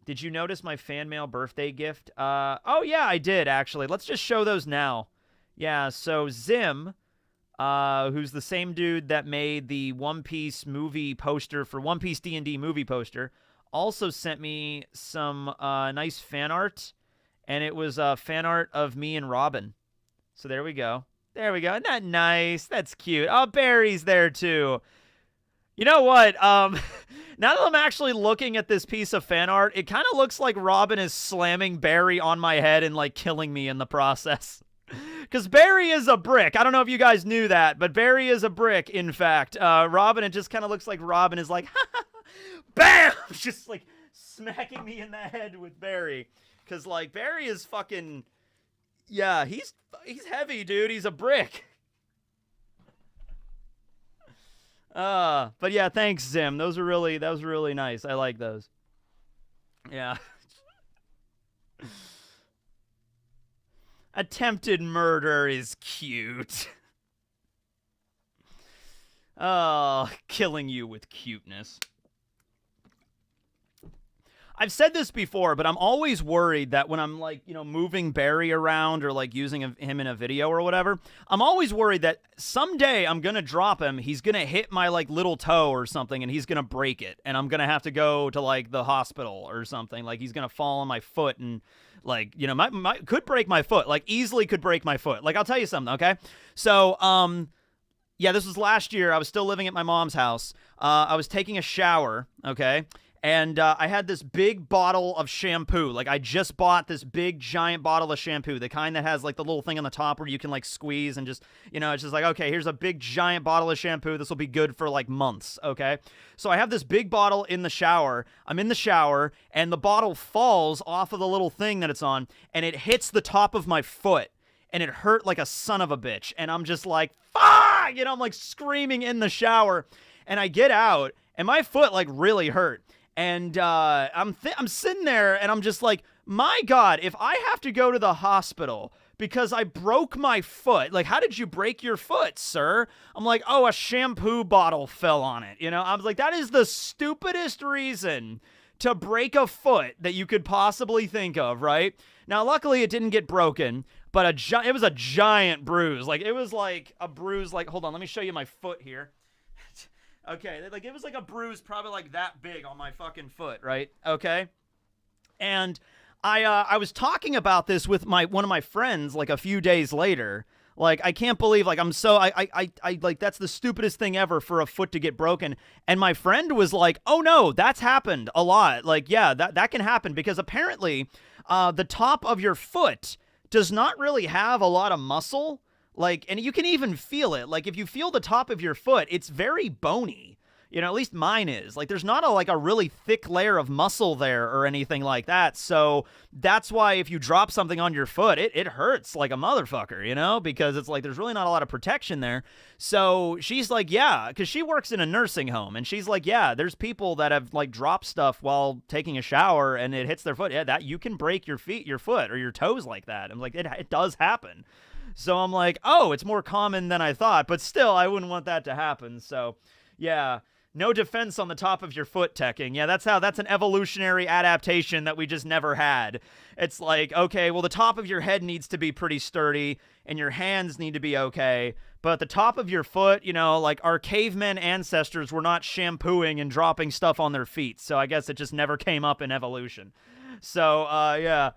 [SPEAKER 1] Did you notice my fan mail birthday gift? Oh, yeah, I did, actually. Let's just show those now. Yeah, so Zim, who's the same dude that made the One Piece movie poster for One Piece D&D movie poster, also sent me some nice fan art. And it was fan art of me and Robin. So there we go. There we go. Isn't that nice? That's cute. Oh, Barry's there too. You know what? Now that I'm actually looking at this piece of fan art, it kind of looks like Robin is slamming Barry on my head and, like, killing me in the process. Because Barry is a brick. I don't know if you guys knew that, but Barry is a brick, in fact. Robin, it just kind of looks like Robin is like, bam! Just, like, smacking me in the head with Barry. Because, like, Barry is fucking, yeah, he's heavy, dude. He's a brick. But yeah, thanks, Zim. That was really nice. I like those. Yeah. Attempted murder is cute. Oh, killing you with cuteness. I've said this before, but I'm always worried that when I'm, like, moving Barry around or, like, using him in a video or whatever, I'm always worried that someday I'm going to drop him, he's going to hit my, like, little toe or something, and he's going to break it, and I'm going to have to go to, like, the hospital or something. Like, he's going to fall on my foot and, like, could break my foot. Like, easily could break my foot. Like, I'll tell you something, okay? So, yeah, this was last year. I was still living at my mom's house. I was taking a shower, okay? And I had this big bottle of shampoo. Like, I just bought this big, giant bottle of shampoo. The kind that has, like, the little thing on the top where you can, like, squeeze and just, it's just like, okay, here's a big, giant bottle of shampoo. This will be good for, like, months, okay? So I have this big bottle in the shower. I'm in the shower, and the bottle falls off of the little thing that it's on, and it hits the top of my foot. And it hurt like a son of a bitch. And I'm just like, fuck! I'm, like, screaming in the shower. And I get out, and my foot, like, really hurt. And I'm sitting there, and I'm just like, my God, if I have to go to the hospital because I broke my foot, like, how did you break your foot, sir? I'm like, oh, a shampoo bottle fell on it. I was like, that is the stupidest reason to break a foot that you could possibly think of, right? Now, luckily, it didn't get broken, but it was a giant bruise. Like, it was like a bruise, like, hold on, let me show you my foot here. Okay, like, it was like a bruise probably like that big on my fucking foot, right? Okay? And I was talking about this with one of my friends, like, a few days later. Like, I can't believe, like, I like, that's the stupidest thing ever for a foot to get broken. And my friend was like, oh no, that's happened a lot. Like, yeah, that can happen because apparently the top of your foot does not really have a lot of muscle. Like, and you can even feel it. Like, if you feel the top of your foot, it's very bony. At least mine is. Like, there's not a really thick layer of muscle there or anything like that. So that's why if you drop something on your foot, it hurts like a motherfucker, because it's like there's really not a lot of protection there. So she's like, yeah, because she works in a nursing home. And she's like, yeah, there's people that have, like, dropped stuff while taking a shower and it hits their foot. Yeah, that you can break your foot or your toes like that. I'm like, it does happen. So I'm like, oh, it's more common than I thought, but still, I wouldn't want that to happen. So, yeah, No defense on the top of your foot, Tekking. Yeah, that's an evolutionary adaptation that we just never had. It's like, okay, well, the top of your head needs to be pretty sturdy, and your hands need to be okay, but the top of your foot, like our cavemen ancestors were not shampooing and dropping stuff on their feet, so I guess it just never came up in evolution. So, yeah.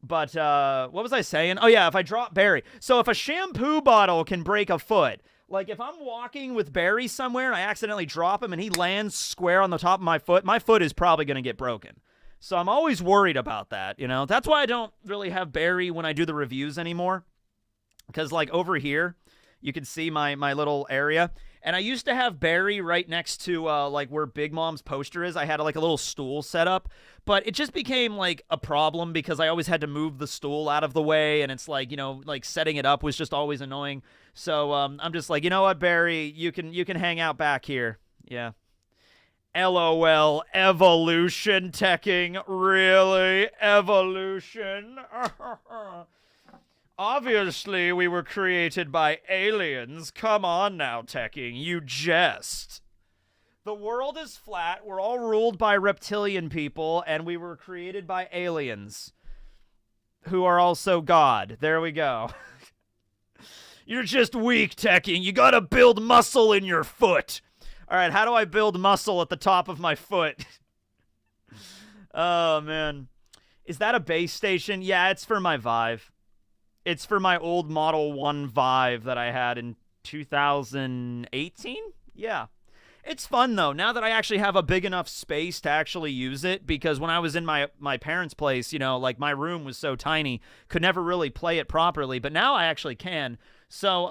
[SPEAKER 1] But, what was I saying? Oh, yeah, if I drop Barry. So if a shampoo bottle can break a foot, like, if I'm walking with Barry somewhere and I accidentally drop him and he lands square on the top of my foot is probably going to get broken. So I'm always worried about that, That's why I don't really have Barry when I do the reviews anymore. Because, like, over here, you can see my little area. And I used to have Barry right next to, like, where Big Mom's poster is. I had, like, a little stool set up. But it just became, like, a problem because I always had to move the stool out of the way. And it's like, like, setting it up was just always annoying. So I'm just like, you know what, Barry? You can hang out back here. Yeah. LOL. Evolution, Tekking. Really? Evolution? Obviously, we were created by aliens. Come on now, Tekking. You jest. The world is flat. We're all ruled by reptilian people, and we were created by aliens who are also God. There we go. You're just weak, Tekking. You gotta build muscle in your foot. All right, how do I build muscle at the top of my foot? Oh, man. Is that a base station? Yeah, it's for my Vive. It's for my old Model 1 Vive that I had in 2018? Yeah. It's fun, though, now that I actually have a big enough space to actually use it, because when I was in my parents' place, like, my room was so tiny, could never really play it properly, but now I actually can. So,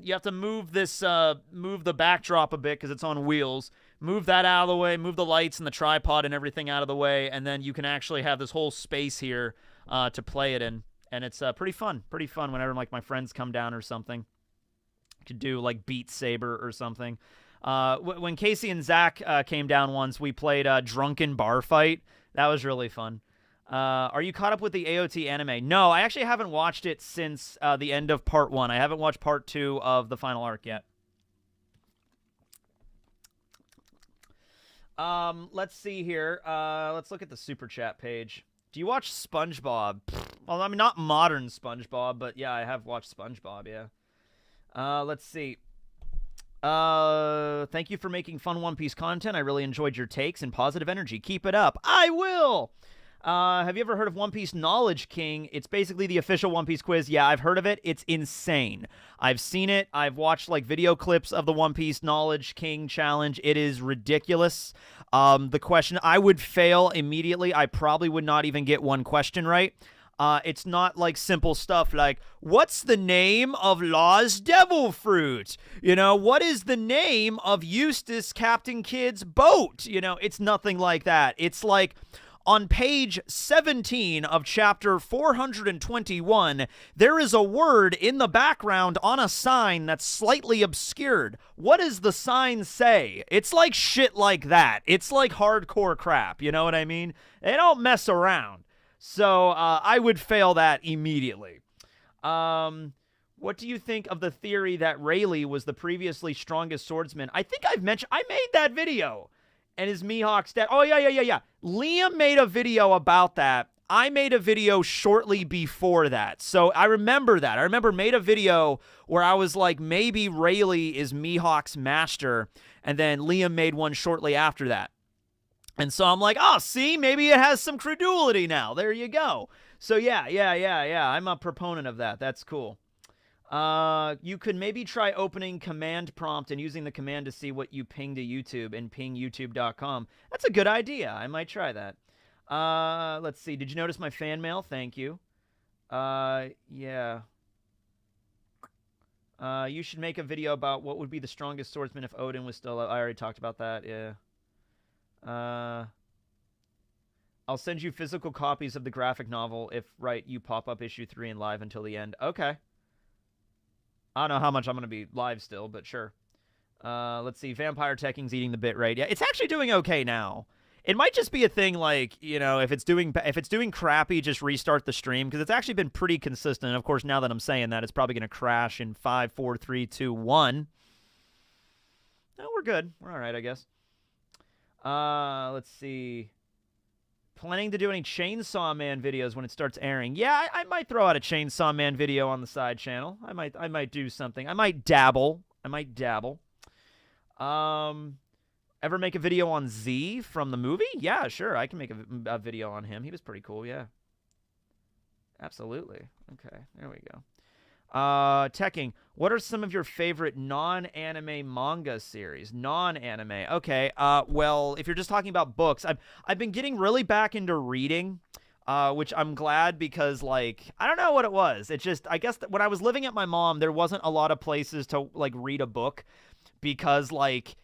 [SPEAKER 1] you have to move the backdrop a bit, because it's on wheels, move that out of the way, move the lights and the tripod and everything out of the way, and then you can actually have this whole space here to play it in. And it's pretty fun whenever, like, my friends come down or something. Could do, like, Beat Saber or something. When Casey and Zach came down once, we played Drunken Bar Fight. That was really fun. Are you caught up with the AOT anime? No, I actually haven't watched it since the end of part 1. I haven't watched part 2 of the final arc yet. Let's see here. Let's look at the Super Chat page. Do you watch SpongeBob? Well, I mean, not modern SpongeBob, but yeah, I have watched SpongeBob, yeah. Let's see. Thank you for making fun One Piece content. I really enjoyed your takes and positive energy. Keep it up. I will! Have you ever heard of One Piece Knowledge King? It's basically the official One Piece quiz. Yeah, I've heard of it. It's insane. I've seen it. I've watched, like, video clips of the One Piece Knowledge King challenge. It is ridiculous. The question, I would fail immediately. I probably would not even get one question right. It's not like simple stuff like, what's the name of Law's devil fruit? What is the name of Eustace Captain Kidd's boat? It's nothing like that. It's like, on page 17 of chapter 421, there is a word in the background on a sign that's slightly obscured. What does the sign say? It's like shit like that. It's like hardcore crap, you know what I mean? They don't mess around. So I would fail that immediately. What do you think of the theory that Rayleigh was the previously strongest swordsman? I think I made that video. And is Mihawk's dead? Oh, yeah. Liam made a video about that. I made a video shortly before that. So I remember that. I made a video where I was like, maybe Rayleigh is Mihawk's master. And then Liam made one shortly after that. And so I'm like, oh, see, maybe it has some credulity now. There you go. So yeah. I'm a proponent of that. That's cool. You could maybe try opening command prompt and using the command to see what you ping to YouTube and ping youtube.com. That's a good idea. I might try that. Let's see. Did you notice my fan mail? Thank you. Yeah. You should make a video about what would be the strongest swordsman if Odin was still alive. I already talked about that. Yeah. I'll send you physical copies of the graphic novel if, you pop up issue 3 and live until the end. Okay. I don't know how much I'm going to be live still, but sure. Let's see. Vampire Tekking's eating the bit rate. Yeah, it's actually doing okay now. It might just be a thing like, if it's doing crappy, just restart the stream, because it's actually been pretty consistent. And of course, now that I'm saying that, it's probably going to crash in 5, 4, 3, 2, 1. No, we're good. We're all right, I guess. Let's see. Planning to do any Chainsaw Man videos when it starts airing? Yeah, I might throw out a Chainsaw Man video on the side channel. I might do something. I might dabble. Ever make a video on Z from the movie? Yeah, sure. I can make a video on him. He was pretty cool. Yeah. Absolutely. Okay, there we go. Tekking, what are some of your favorite non-anime manga series? Non-anime. Okay. Well, if you're just talking about books, I've been getting really back into reading, which I'm glad because, like, I don't know what it was. It's just, I guess when I was living at my mom, there wasn't a lot of places to, like, read a book because, like,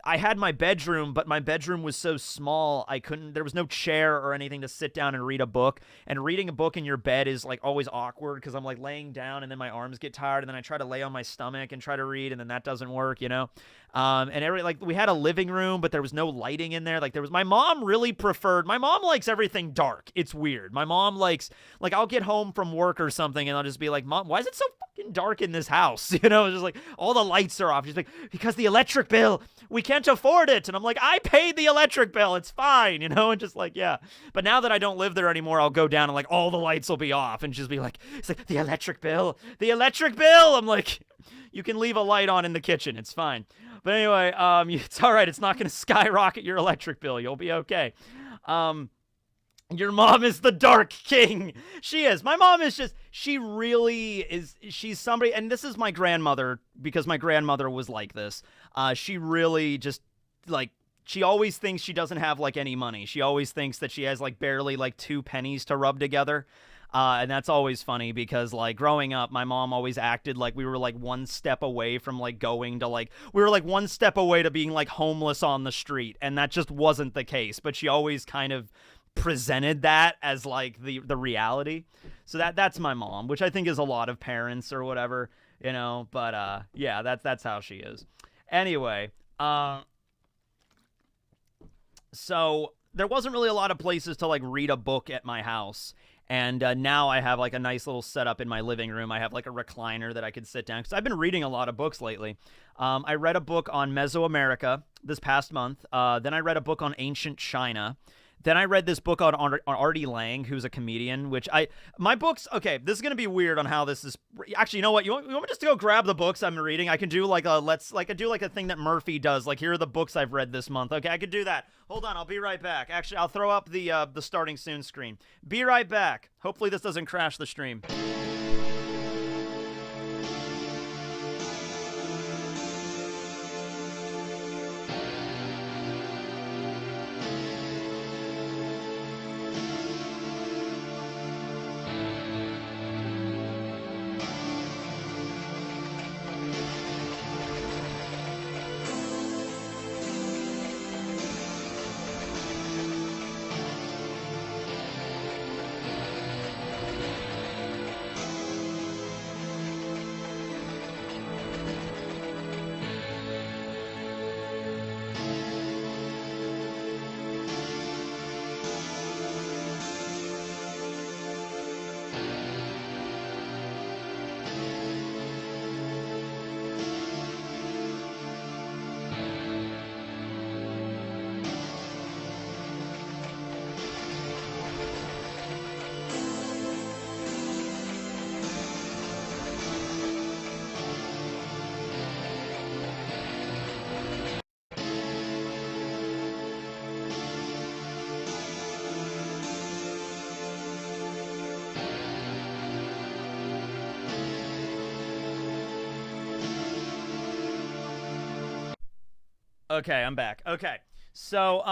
[SPEAKER 1] I had my bedroom, but my bedroom was so small, there was no chair or anything to sit down and read a book. And reading a book in your bed is, like, always awkward because I'm, like, laying down and then my arms get tired and then I try to lay on my stomach and try to read and then that doesn't work, you know? We had a living room, but there was no lighting in there. My mom likes everything dark. It's weird. My mom likes, like, I'll get home from work or something and I'll just be like, Mom, why is it so fucking dark in this house? You know, it's just like, all the lights are off. She's like, because the electric bill, we can't afford it. And I'm like, I paid the electric bill. It's fine, you know? And just like, yeah. But now that I don't live there anymore, I'll go down and, like, all the lights will be off and just be like, it's like, the electric bill. I'm like, you can leave a light on in the kitchen. It's fine. But anyway, it's all right. It's not going to skyrocket your electric bill. You'll be okay. Your mom is the Dark King. She is. My mom is just, she really is, she's somebody, and this is my grandmother, because my grandmother was like this. She really just, like, she always thinks she doesn't have, like, any money. She always thinks that she has, like, barely, like, 2 pennies to rub together. And that's always funny because, like, growing up, my mom always acted like we were, like, one step away from, like, going to, like, we were, like, one step away to being, like, homeless on the street. And that just wasn't the case. But she always kind of presented that as, like, the reality. So that's my mom, which I think is a lot of parents or whatever, you know. But, yeah, that's how she is. Anyway, so there wasn't really a lot of places to, like, read a book at my house. And now I have, like, a nice little setup in my living room. I have, like, a recliner that I could sit down. Because I've been reading a lot of books lately. I read a book on Mesoamerica this past month. Then I read a book on ancient China. Then I read this book on Artie Lang, who's a comedian, my books, okay, this is going to be weird on how this is, actually, you know what, you want me just to go grab the books I'm reading? I can do, like, a thing that Murphy does, like, here are the books I've read this month. Okay, I could do that. Hold on, I'll be right back. Actually, I'll throw up the starting soon screen. Be right back. Hopefully this doesn't crash the stream. Okay, I'm back. Okay. So,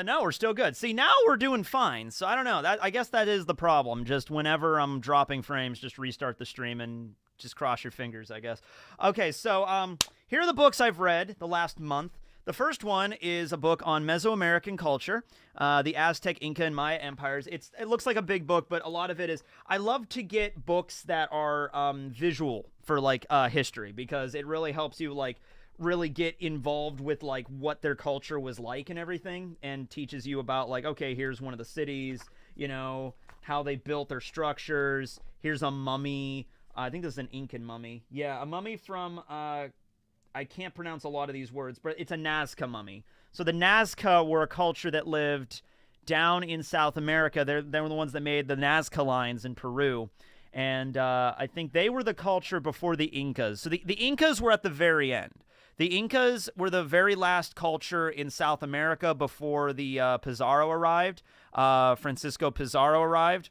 [SPEAKER 1] no, we're still good. See, now we're doing fine. So, I don't know. I guess that is the problem. Just whenever I'm dropping frames, just restart the stream and just cross your fingers, I guess. Okay, so, here are the books I've read the last month. The first one is a book on Mesoamerican culture, the Aztec, Inca, and Maya empires. It looks like a big book, but a lot of it is... I love to get books that are visual for, like, history, because it really helps you, like, really get involved with, like, what their culture was like and everything, and teaches you about, like, okay, here's one of the cities, you know, how they built their structures. Here's a mummy. I think this is an Incan mummy. Yeah, a mummy from I can't pronounce a lot of these words, but it's a Nazca mummy. So the Nazca were a culture that lived down in South America. They were the ones that made the Nazca lines in Peru. And I think they were the culture before the Incas. So the Incas were at the very end. The Incas were the very last culture in South America before the Pizarro arrived. Francisco Pizarro arrived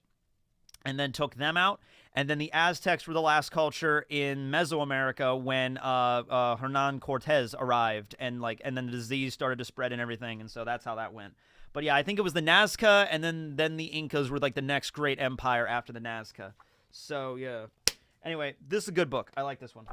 [SPEAKER 1] and then took them out. And then the Aztecs were the last culture in Mesoamerica when Hernan Cortez arrived, and then the disease started to spread and everything, and so that's how that went. But yeah, I think it was the Nazca, and then the Incas were like the next great empire after the Nazca. So yeah. Anyway, this is a good book. I like this one.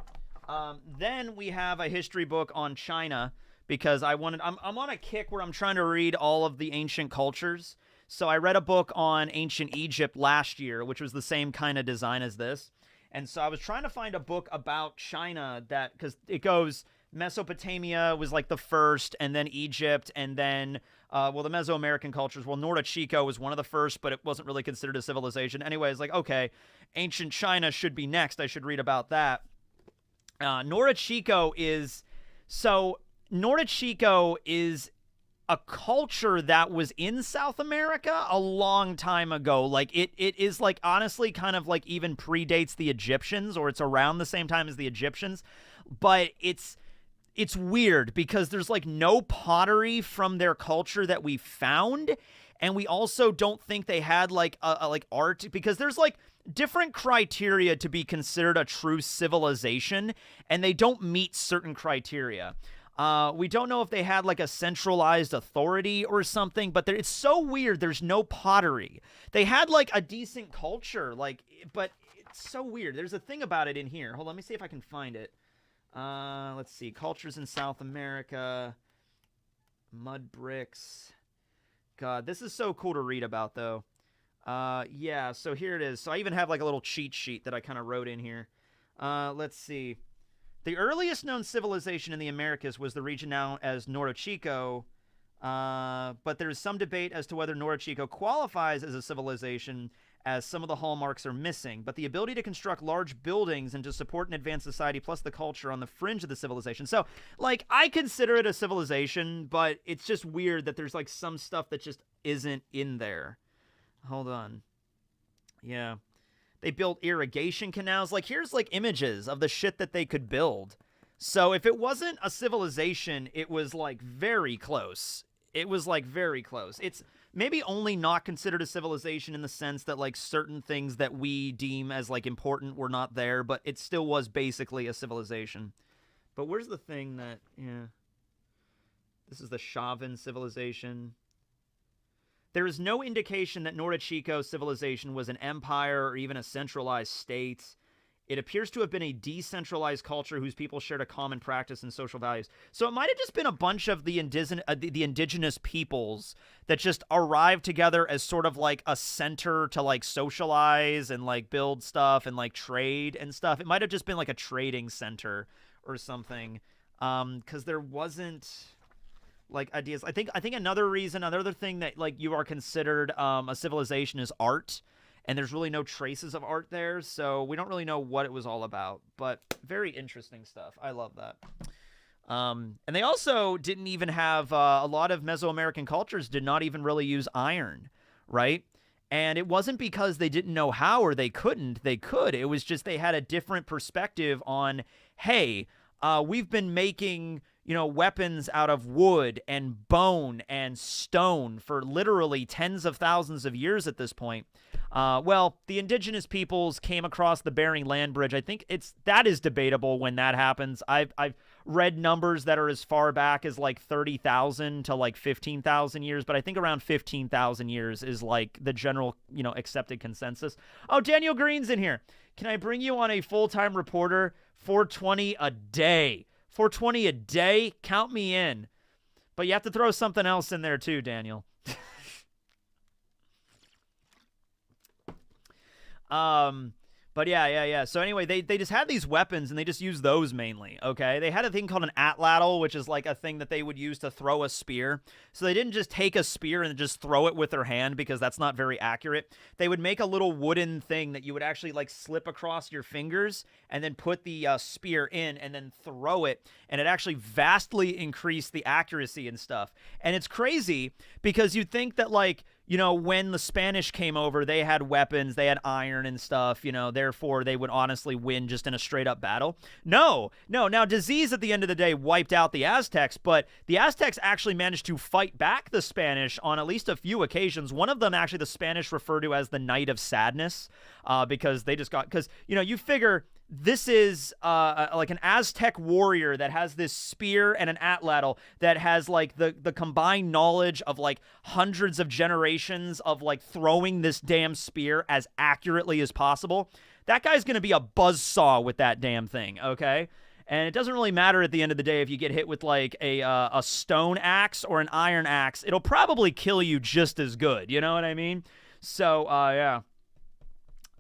[SPEAKER 1] Then we have a history book on China because I'm on a kick where I'm trying to read all of the ancient cultures. So I read a book on ancient Egypt last year, which was the same kind of design as this. And so I was trying to find a book about China that, because it goes, Mesopotamia was like the first, and then Egypt, and then, the Mesoamerican cultures. Well, Norte Chico was one of the first, but it wasn't really considered a civilization. Anyway, it's like, okay, ancient China should be next. I should read about that. Norte Chico is a culture that was in South America a long time ago. Like it is like honestly kind of like even predates the Egyptians, or it's around the same time as the Egyptians. But it's weird because there's like no pottery from their culture that we found, and we also don't think they had like like art, because there's like different criteria to be considered a true civilization, and they don't meet certain criteria. We don't know if they had like a centralized authority or something, but it's so weird. There's no pottery. They had like a decent culture, but it's so weird. There's a thing about it in here. Hold on, let me see if I can find it. Let's see. Cultures in South America. Mud bricks. God, this is so cool to read about, though. Yeah, so here it is. So I even have like a little cheat sheet that I kind of wrote in here. Let's see. The earliest known civilization in the Americas was the region known as Norte Chico, but there is some debate as to whether Norte Chico qualifies as a civilization, as some of the hallmarks are missing. But the ability to construct large buildings and to support an advanced society, plus the culture on the fringe of the civilization. So, like, I consider it a civilization, but it's just weird that there's, like, some stuff that just isn't in there. Hold on. Yeah. They built irrigation canals. Like, here's, like, images of the shit that they could build. So if it wasn't a civilization, it was, like, very close. It was, like, very close. It's maybe only not considered a civilization in the sense that, like, certain things that we deem as, like, important were not there, but it still was basically a civilization. But where's the thing that, yeah. This is the Chauvin civilization. There is no indication that Norte Chico civilization was an empire or even a centralized state. It appears to have been a decentralized culture whose people shared a common practice and social values. So it might have just been a bunch of the indigenous peoples that just arrived together as sort of like a center to like socialize and like build stuff and like trade and stuff. It might have just been like a trading center or something, because there wasn't like ideas. I think another thing that like you are considered a civilization is art, and there's really no traces of art there, so we don't really know what it was all about. But very interesting stuff. I love that. And they also didn't even have a lot of Mesoamerican cultures did not even really use iron, right? And it wasn't because they didn't know how or they couldn't. They could. It was just they had a different perspective on, hey, we've been making, weapons out of wood and bone and stone for literally tens of thousands of years at this point. Well, the indigenous peoples came across the Bering Land Bridge. I think that is debatable when that happens. I've read numbers that are as far back as like 30,000 to like 15,000 years, but I think around 15,000 years is like the general, accepted consensus. Oh, Daniel Green's in here. Can I bring you on a full-time reporter? $420 a day. $420 a day? Count me in. But you have to throw something else in there too, Daniel. But But yeah. So anyway, they just had these weapons, and they just used those mainly, okay? They had a thing called an atlatl, which is like a thing that they would use to throw a spear. So they didn't just take a spear and just throw it with their hand, because that's not very accurate. They would make a little wooden thing that you would actually like slip across your fingers and then put the spear in and then throw it, and it actually vastly increased the accuracy and stuff. And it's crazy because you'd think that, like, you know, when the Spanish came over, they had weapons, they had iron and stuff, you know, therefore they would honestly win just in a straight-up battle. No. Now, disease at the end of the day wiped out the Aztecs, but the Aztecs actually managed to fight back the Spanish on at least a few occasions. One of them, actually, the Spanish refer to as the Night of Sadness, because they just got, because, you know, you figure this is like an Aztec warrior that has this spear and an atlatl that has like the combined knowledge of like hundreds of generations of like throwing this damn spear as accurately as possible. That guy's gonna be a buzzsaw with that damn thing, okay? And it doesn't really matter at the end of the day if you get hit with like a stone axe or an iron axe. It'll probably kill you just as good, you know what I mean? So yeah.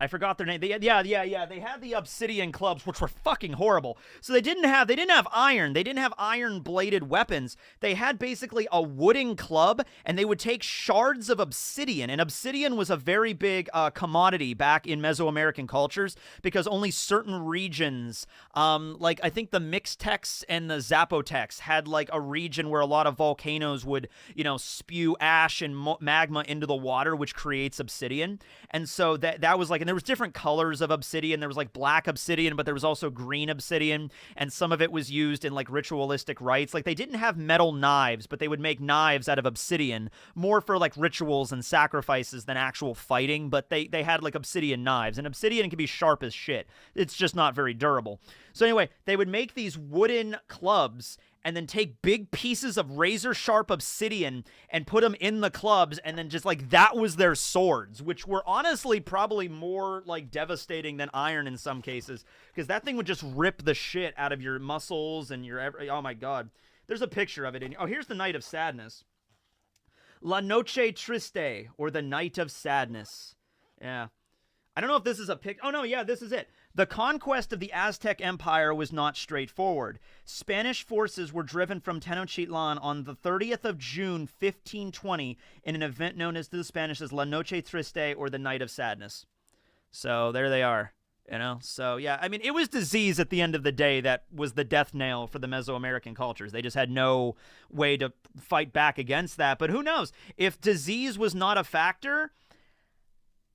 [SPEAKER 1] I forgot their name. They had the obsidian clubs, which were fucking horrible. So they didn't have iron. They didn't have iron-bladed weapons. They had basically a wooden club, and they would take shards of obsidian. And obsidian was a very big commodity back in Mesoamerican cultures, because only certain regions, like I think the Mixtecs and the Zapotecs, had like a region where a lot of volcanoes would, you know, spew ash and magma into the water, which creates obsidian. And so that was like, and there was different colors of obsidian. There was like black obsidian, but there was also green obsidian, and some of it was used in like ritualistic rites. Like they didn't have metal knives, but they would make knives out of obsidian, more for like rituals and sacrifices than actual fighting. But they had like obsidian knives, and obsidian can be sharp as shit. It's just not very durable. So anyway, they would make these wooden clubs and then take big pieces of razor-sharp obsidian and put them in the clubs, and then just, like, that was their swords, which were honestly probably more, like, devastating than iron in some cases, because that thing would just rip the shit out of your muscles and your... Oh, my God. There's a picture of it. Oh, here's the Night of Sadness. La Noche Triste, or the Night of Sadness. Yeah. I don't know if this is a pic... Oh, no, yeah, this is it. The conquest of the Aztec Empire was not straightforward. Spanish forces were driven from Tenochtitlan on the 30th of June, 1520, in an event known as to the Spanish as La Noche Triste, or the Night of Sadness. So there they are, you know? So, yeah, I mean, it was disease at the end of the day that was the death nail for the Mesoamerican cultures. They just had no way to fight back against that. But who knows? If disease was not a factor...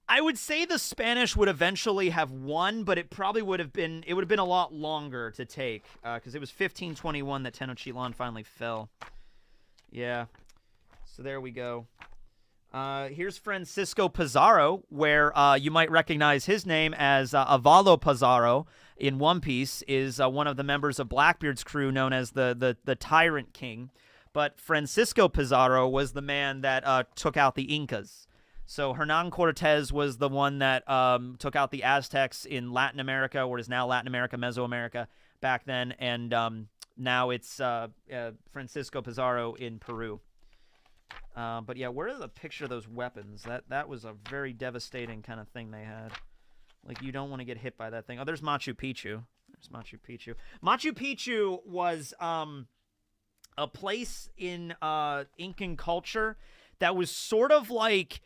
[SPEAKER 1] I would say the Spanish would eventually have won, but it probably would have been a lot longer to take, because it was 1521 that Tenochtitlan finally fell. Yeah. So there we go. Here's Francisco Pizarro, where you might recognize his name as Avalo Pizarro in One Piece, is one of the members of Blackbeard's crew known as the Tyrant King. But Francisco Pizarro was the man that took out the Incas. So Hernan Cortez was the one that took out the Aztecs in Latin America, what is now Latin America, Mesoamerica, back then. And now it's Francisco Pizarro in Peru. But yeah, where is the picture of those weapons? That was a very devastating kind of thing they had. Like, you don't want to get hit by that thing. Oh, there's Machu Picchu. There's Machu Picchu. Machu Picchu was a place in Incan culture that was sort of like...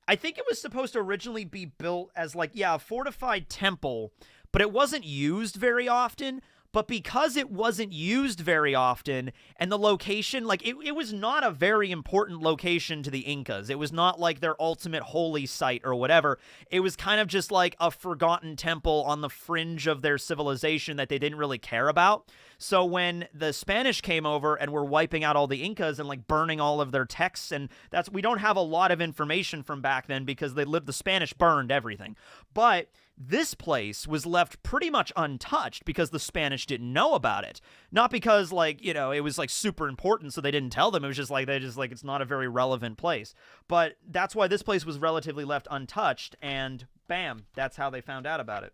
[SPEAKER 1] I think it was supposed to originally be built as, like, yeah, a fortified temple, but it wasn't used very often. But because it wasn't used very often, and the location, like, it was not a very important location to the Incas. It was not, like, their ultimate holy site or whatever. It was kind of just, like, a forgotten temple on the fringe of their civilization that they didn't really care about. So when the Spanish came over and were wiping out all the Incas and, like, burning all of their texts, and we don't have a lot of information from back then because the Spanish burned everything. But this place was left pretty much untouched because the Spanish didn't know about it. Not because, like, you know, it was, like, super important, so they didn't tell them. It was just, like, it's not a very relevant place. But that's why this place was relatively left untouched, and bam, that's how they found out about it.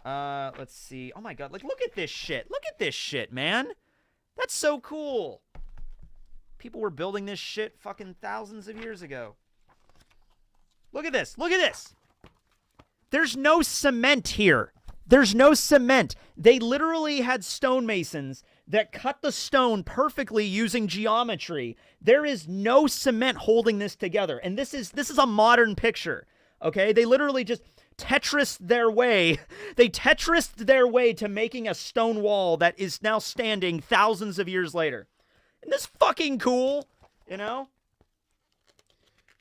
[SPEAKER 1] Let's see. Oh, my God. Like, look at this shit. Look at this shit, man. That's so cool. People were building this shit fucking thousands of years ago. Look at this. Look at this. There's no cement here. There's no cement. They literally had stonemasons that cut the stone perfectly using geometry. There is no cement holding this together. And this is a modern picture. Okay? They literally just Tetrised their way. They Tetrised their way to making a stone wall that is now standing thousands of years later. Isn't this fucking cool? You know?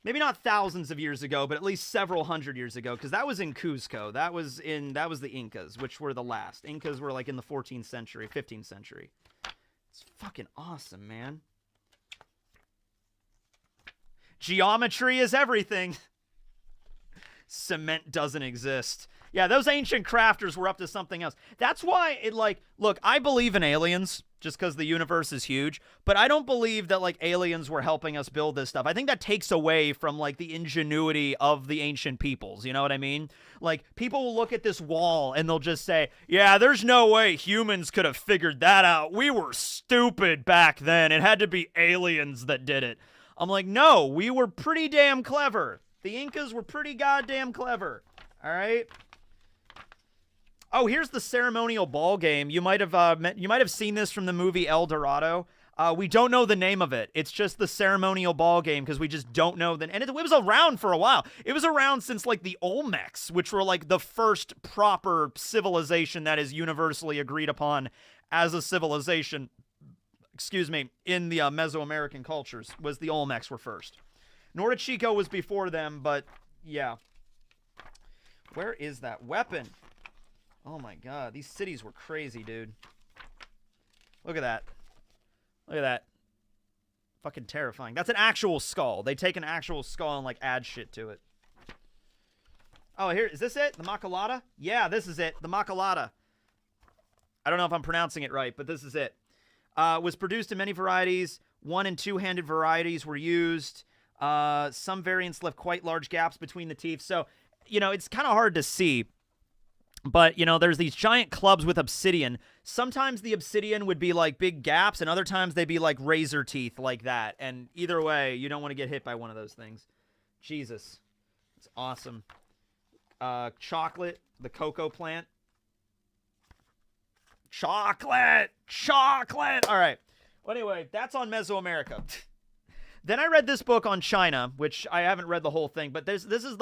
[SPEAKER 1] Maybe not thousands of years ago, but at least several hundred years ago, because that was in Cuzco. That was the Incas, which were the last. Incas were like in the 14th century, 15th century. It's fucking awesome, man. Geometry is everything. Cement doesn't exist. Yeah, those ancient crafters were up to something else. That's why it, like, look, I believe in aliens just because the universe is huge, but I don't believe that, like, aliens were helping us build this stuff. I think that takes away from, like, the ingenuity of the ancient peoples. You know what I mean? Like, people will look at this wall and they'll just say, yeah, there's no way humans could have figured that out. We were stupid back then. It had to be aliens that did it. I'm like, no, we were pretty damn clever. The Incas were pretty goddamn clever. All right? Oh, here's the ceremonial ball game. You might have seen this from the movie El Dorado. We don't know the name of it. It's just the ceremonial ball game because we just don't know and it was around for a while. It was around since like the Olmecs, which were like the first proper civilization that is universally agreed upon as a civilization. Excuse me, in the Mesoamerican cultures, was the Olmecs were first. Nortechico was before them, but yeah. Where is that weapon? Oh my god, these cities were crazy, dude. Look at that. Look at that. Fucking terrifying. That's an actual skull. They take an actual skull and, like, add shit to it. Oh, here, is this it? The Makalata? Yeah, this is it. The Makalata. I don't know if I'm pronouncing it right, but this is it. Was produced in many varieties. One- and two-handed varieties were used. Some variants left quite large gaps between the teeth. So, you know, it's kind of hard to see. But, you know, there's these giant clubs with obsidian. Sometimes the obsidian would be like big gaps, and other times they'd be like razor teeth like that. And either way, you don't want to get hit by one of those things. Jesus. It's awesome. Chocolate, the cocoa plant. Chocolate! Chocolate! All right. Well, anyway, that's on Mesoamerica. Then I read this book on China, which I haven't read the whole thing, but this is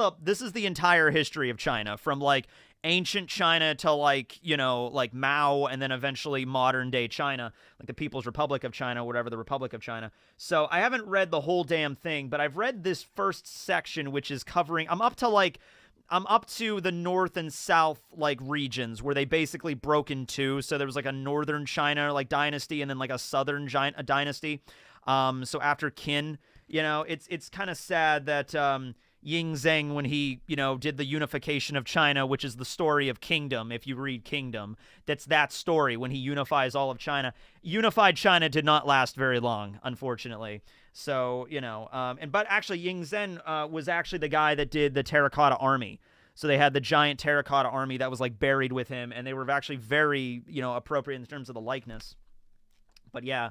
[SPEAKER 1] the entire history of China, from like ancient China to like, you know, like Mao, and then eventually modern day China, like the People's Republic of China, whatever, the Republic of China. So I haven't read the whole damn thing, but I've read this first section, which is covering, I'm up to the north and south like regions where they basically broke in two. So there was like a northern China like dynasty and then like a southern dynasty. So after Qin, you know, it's kind of sad that Ying Zheng, when he, you know, did the unification of China, which is the story of Kingdom, if you read Kingdom, that's that story when he unifies all of China. Unified China did not last very long, unfortunately. So, you know, but actually Ying Zheng was actually the guy that did the Terracotta Army. So they had the giant Terracotta Army that was like buried with him, and they were actually very, you know, appropriate in terms of the likeness. But yeah.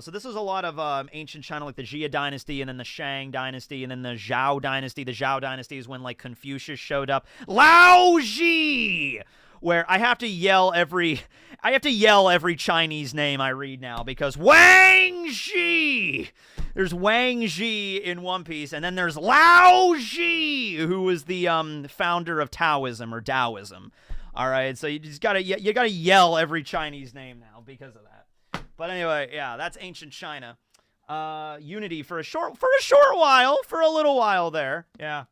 [SPEAKER 1] So this was a lot of ancient China, like the Jia dynasty, and then the Shang dynasty, and then the Zhao dynasty. The Zhao dynasty is when like Confucius showed up. Lao Ji! Where I have to yell every Chinese name I read now, because Wang Ji! There's Wang Ji in One Piece, and then there's Lao Ji, who was the founder of Taoism or Taoism. All right, so you gotta yell every Chinese name now because of that. But anyway, yeah, that's ancient China. Unity for a little while there. Yeah.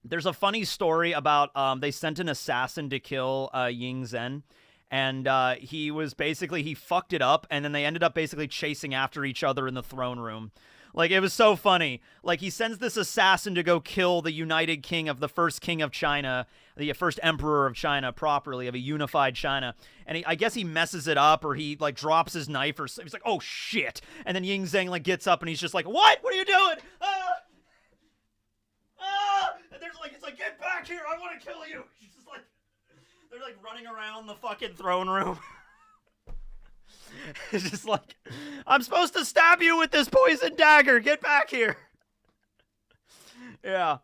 [SPEAKER 1] There's a funny story about they sent an assassin to kill Ying Zhen, and he fucked it up, and then they ended up basically chasing after each other in the throne room. Like, it was so funny. Like, he sends this assassin to go kill the united king of the first king of China, the first emperor of China properly, of a unified China. And I guess he messes it up, or he, like, drops his knife, or he's like, oh, shit. And then Ying Zheng, like, gets up, and he's just like, what? What are you doing? And there's like, it's like, get back here. I want to kill you. He's just like, they're, like, running around the fucking throne room. It's just like, I'm supposed to stab you with this poison dagger. Get back here. Yeah.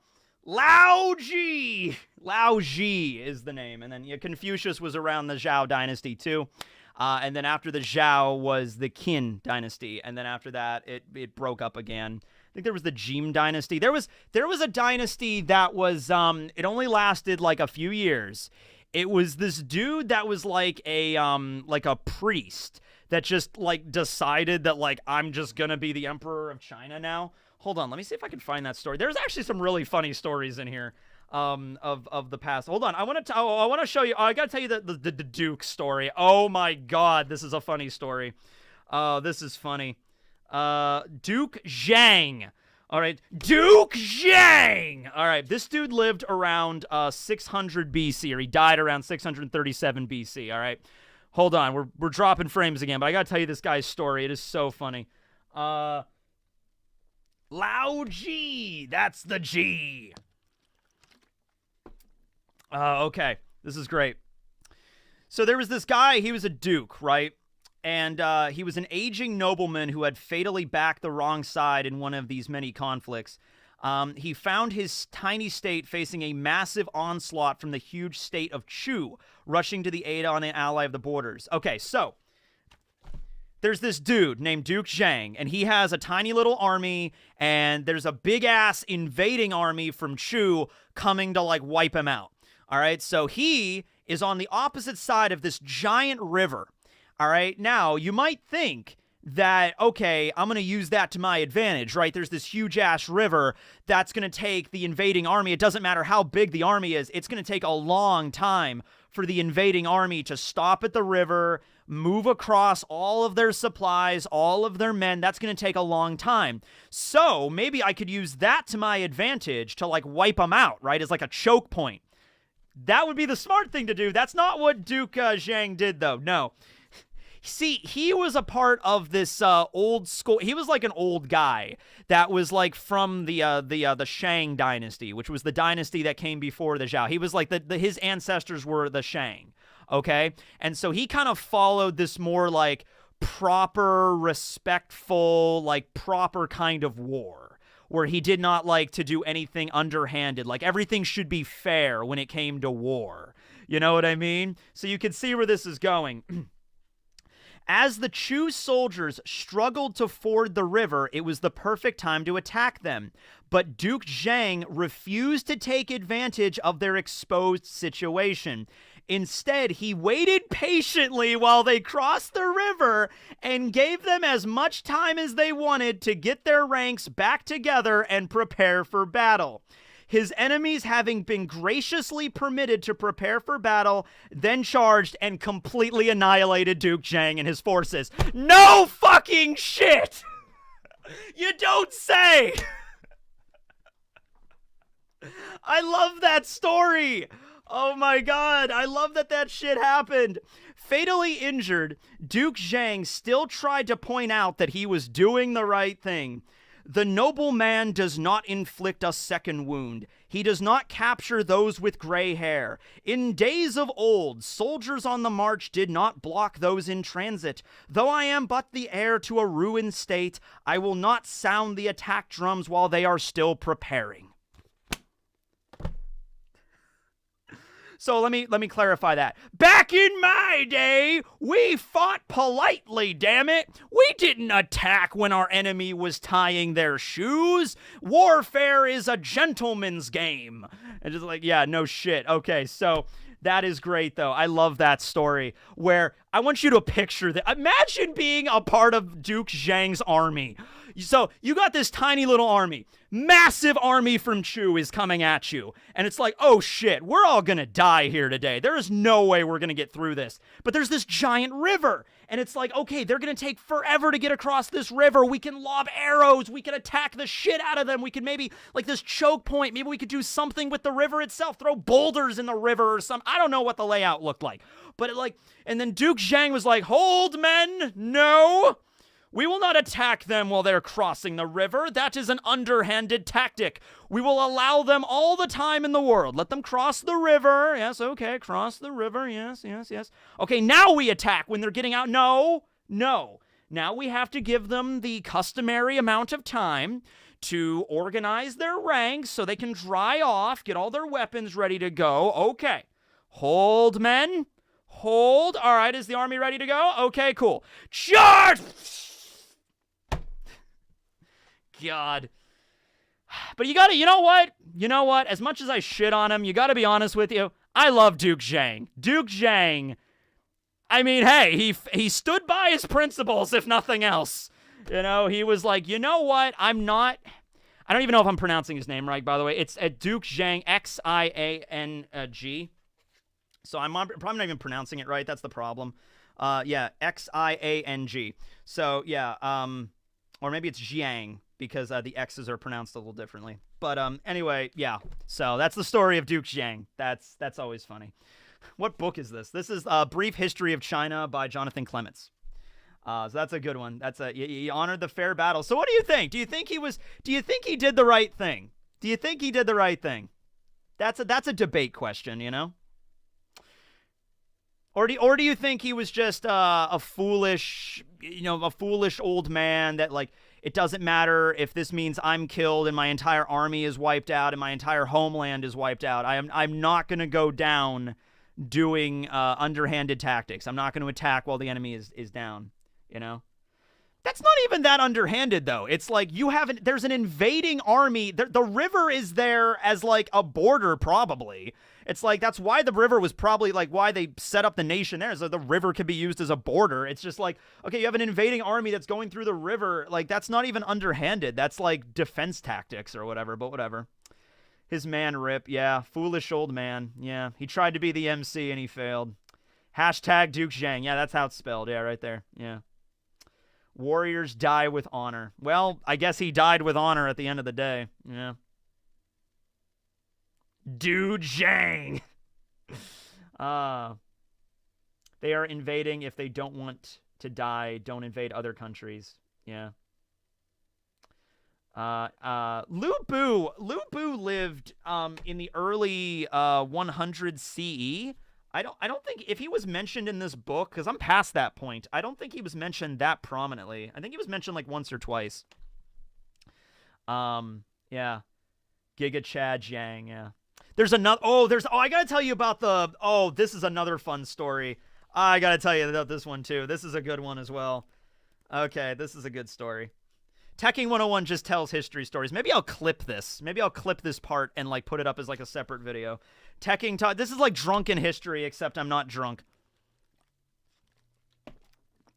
[SPEAKER 1] Lao Ji. Lao Ji is the name. And then Confucius was around the Zhao dynasty too. And then after the Zhao was the Qin dynasty. And then after that, it broke up again. I think there was the Jin dynasty. There was a dynasty that was, it only lasted like a few years. It was this dude that was like a priest that just like decided that like, I'm just going to be the emperor of China now. Hold on, let me see if I can find that story. There's actually some really funny stories in here of the past. Hold on, I want to show you. I got to tell you the Duke story. Oh my God, this is a funny story. This is funny. Duke Zhang. All right, Duke Zhang. All right, this dude lived around 600 BC, or he died around 637 BC. All right, hold on, we're dropping frames again, but I got to tell you this guy's story. It is so funny. Lao Ji, that's the G. Okay, this is great. So there was this guy, he was a duke, right? And he was an aging nobleman who had fatally backed the wrong side in one of these many conflicts. He found his tiny state facing a massive onslaught from the huge state of Chu, rushing to the aid on an ally of the borders. Okay, so there's this dude named Duke Zhang, and he has a tiny little army, and there's a big-ass invading army from Chu coming to, like, wipe him out. All right, so he is on the opposite side of this giant river. All right, now, you might think that, okay, I'm going to use that to my advantage, right? There's this huge-ass river that's going to take the invading army. It doesn't matter how big the army is. It's going to take a long time for the invading army to stop at the river, move across all of their supplies, all of their men. That's going to take a long time. So maybe I could use that to my advantage to, like, wipe them out, right? As like a choke point. That would be the smart thing to do. That's not what Duke Zhang did, though. No. See, he was a part of this old school. He was like an old guy that was like from the Shang dynasty, which was the dynasty that came before the Zhao. He was like his ancestors were the Shang, okay? And so he kind of followed this more like proper, respectful, like proper kind of war, where he did not like to do anything underhanded. Like everything should be fair when it came to war. You know what I mean? So you can see where this is going. As the Chu soldiers struggled to ford the river, it was the perfect time to attack them. But Duke Zhang refused to take advantage of their exposed situation. Instead, he waited patiently while they crossed the river and gave them as much time as they wanted to get their ranks back together and prepare for battle. His enemies, having been graciously permitted to prepare for battle, then charged and completely annihilated Duke Zhang and his forces. No fucking shit! You don't say! I love that story! Oh my God, I love that shit happened. Fatally injured, Duke Zhang still tried to point out that he was doing the right thing. The noble man does not inflict a second wound. He does not capture those with gray hair. In days of old, soldiers on the march did not block those in transit. Though I am but the heir to a ruined state, I will not sound the attack drums while they are still preparing. So let me clarify that. Back in my day, we fought politely, damn it. We didn't attack when our enemy was tying their shoes. Warfare is a gentleman's game. And just like, yeah, no shit. Okay, so that is great, though. I love that story where I want you to picture that. Imagine being a part of Duke Zhang's army. So you got this tiny little army. Massive army from Chu is coming at you. And it's like, oh shit, we're all gonna die here today. There is no way we're gonna get through this. But there's this giant river. And it's like, okay, they're gonna take forever to get across this river. We can lob arrows. We can attack the shit out of them. We can maybe, like this choke point, maybe we could do something with the river itself. Throw boulders in the river or something. I don't know what the layout looked like. But and then Duke Zhang was like, hold men, no. We will not attack them while they're crossing the river. That is an underhanded tactic. We will allow them all the time in the world. Let them cross the river. Yes, okay, cross the river. Yes, yes, yes. Okay, now we attack when they're getting out. No, no. Now we have to give them the customary amount of time to organize their ranks so they can dry off, get all their weapons ready to go. Okay. Hold, men. Hold. All right, is the army ready to go? Okay, cool. Charge! God. But you know what? As much as I shit on him, you gotta be honest with you. I love Duke Zhang. Duke Zhang, I mean, hey, he stood by his principles, if nothing else. You know, he was like, you know what? I don't even know if I'm pronouncing his name right, by the way. It's Duke Zhang, Xiang. So I'm probably not even pronouncing it right. That's the problem. Yeah, Xiang. So, yeah, or maybe it's Jiang, because the X's are pronounced a little differently. But anyway, yeah. So that's the story of Duke Zhang. That's always funny. What book is this? This is A Brief History of China by Jonathan Clements. So that's a good one. He honored the fair battle. So what do you think? Do you think he did the right thing? Do you think he did the right thing? That's a debate question, you know? Or do you think he was just a foolish old man that, like, it doesn't matter if this means I'm killed and my entire army is wiped out and my entire homeland is wiped out. I'm not going to go down doing underhanded tactics. I'm not going to attack while the enemy is down, you know? That's not even that underhanded, though. It's like there's an invading army. The river is there as, like, a border, probably. It's like, that's why the river was probably, like, why they set up the nation there. So the river could be used as a border. It's just like, okay, you have an invading army that's going through the river. Like, that's not even underhanded. That's, like, defense tactics or whatever, but whatever. His man Rip, yeah. Foolish old man, yeah. He tried to be the MC and he failed. Hashtag Duke Zhang. Yeah, that's how it's spelled. Yeah, right there. Yeah. Warriors die with honor. Well, I guess he died with honor at the end of the day. Yeah. Dude Zhang. They are invading. If they don't want to die, don't invade other countries. Yeah. Lu Bu lived in the early 100 CE. I don't think, if he was mentioned in this book, because I'm past that point, I don't think he was mentioned that prominently. I think he was mentioned like once or twice. Yeah. Giga Chad Zhang, yeah. There's another, I gotta tell you about this is another fun story. I gotta tell you about this one too. This is a good one as well. Okay, this is a good story. Tekking101 just tells history stories. Maybe I'll clip this. Maybe I'll clip this part and, like, put it up as, like, a separate video. This is like drunken history, except I'm not drunk.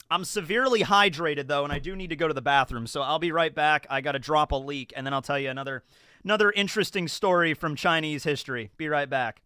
[SPEAKER 1] I'm severely hydrated, though, and I do need to go to the bathroom, so I'll be right back. I gotta drop a leak, and then I'll tell you another interesting story from Chinese history. Be right back.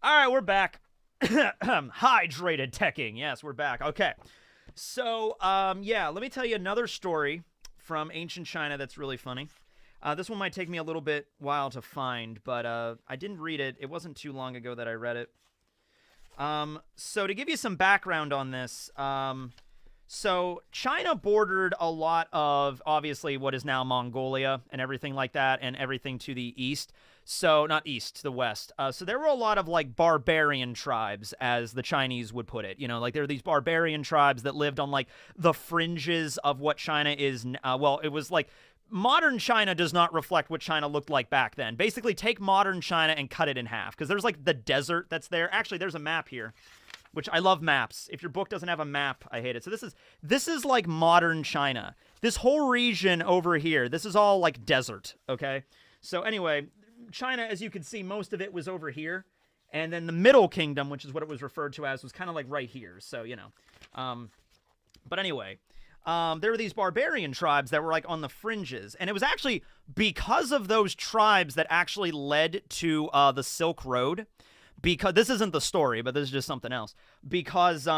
[SPEAKER 1] All right, we're back. Hydrated Tekking. Yes, we're back. Okay. So, yeah, let me tell you another story from ancient China that's really funny. This one might take me a little bit while to find, but I didn't read it. It wasn't too long ago that I read it. So to give you some background on this, so China bordered a lot of, obviously, what is now Mongolia and everything like that, and everything to the east. So, not east, to the west. So there were a lot of, like, barbarian tribes, as the Chinese would put it. You know, like, there are these barbarian tribes that lived on, like, the fringes of what China is, well, it was, like, modern China does not reflect what China looked like back then. Basically, take modern China and cut it in half, because there's, like, the desert that's there. Actually, there's a map here, which I love maps. If your book doesn't have a map, I hate it. So this is like modern China. This whole region over here, this is all like desert, okay? So anyway, China, as you can see, most of it was over here. And then the Middle Kingdom, which is what it was referred to as, was kind of like right here. So, you know. But anyway, there were these barbarian tribes that were like on the fringes. And it was actually because of those tribes that actually led to the Silk Road. Because this isn't the story, but this is just something else. Because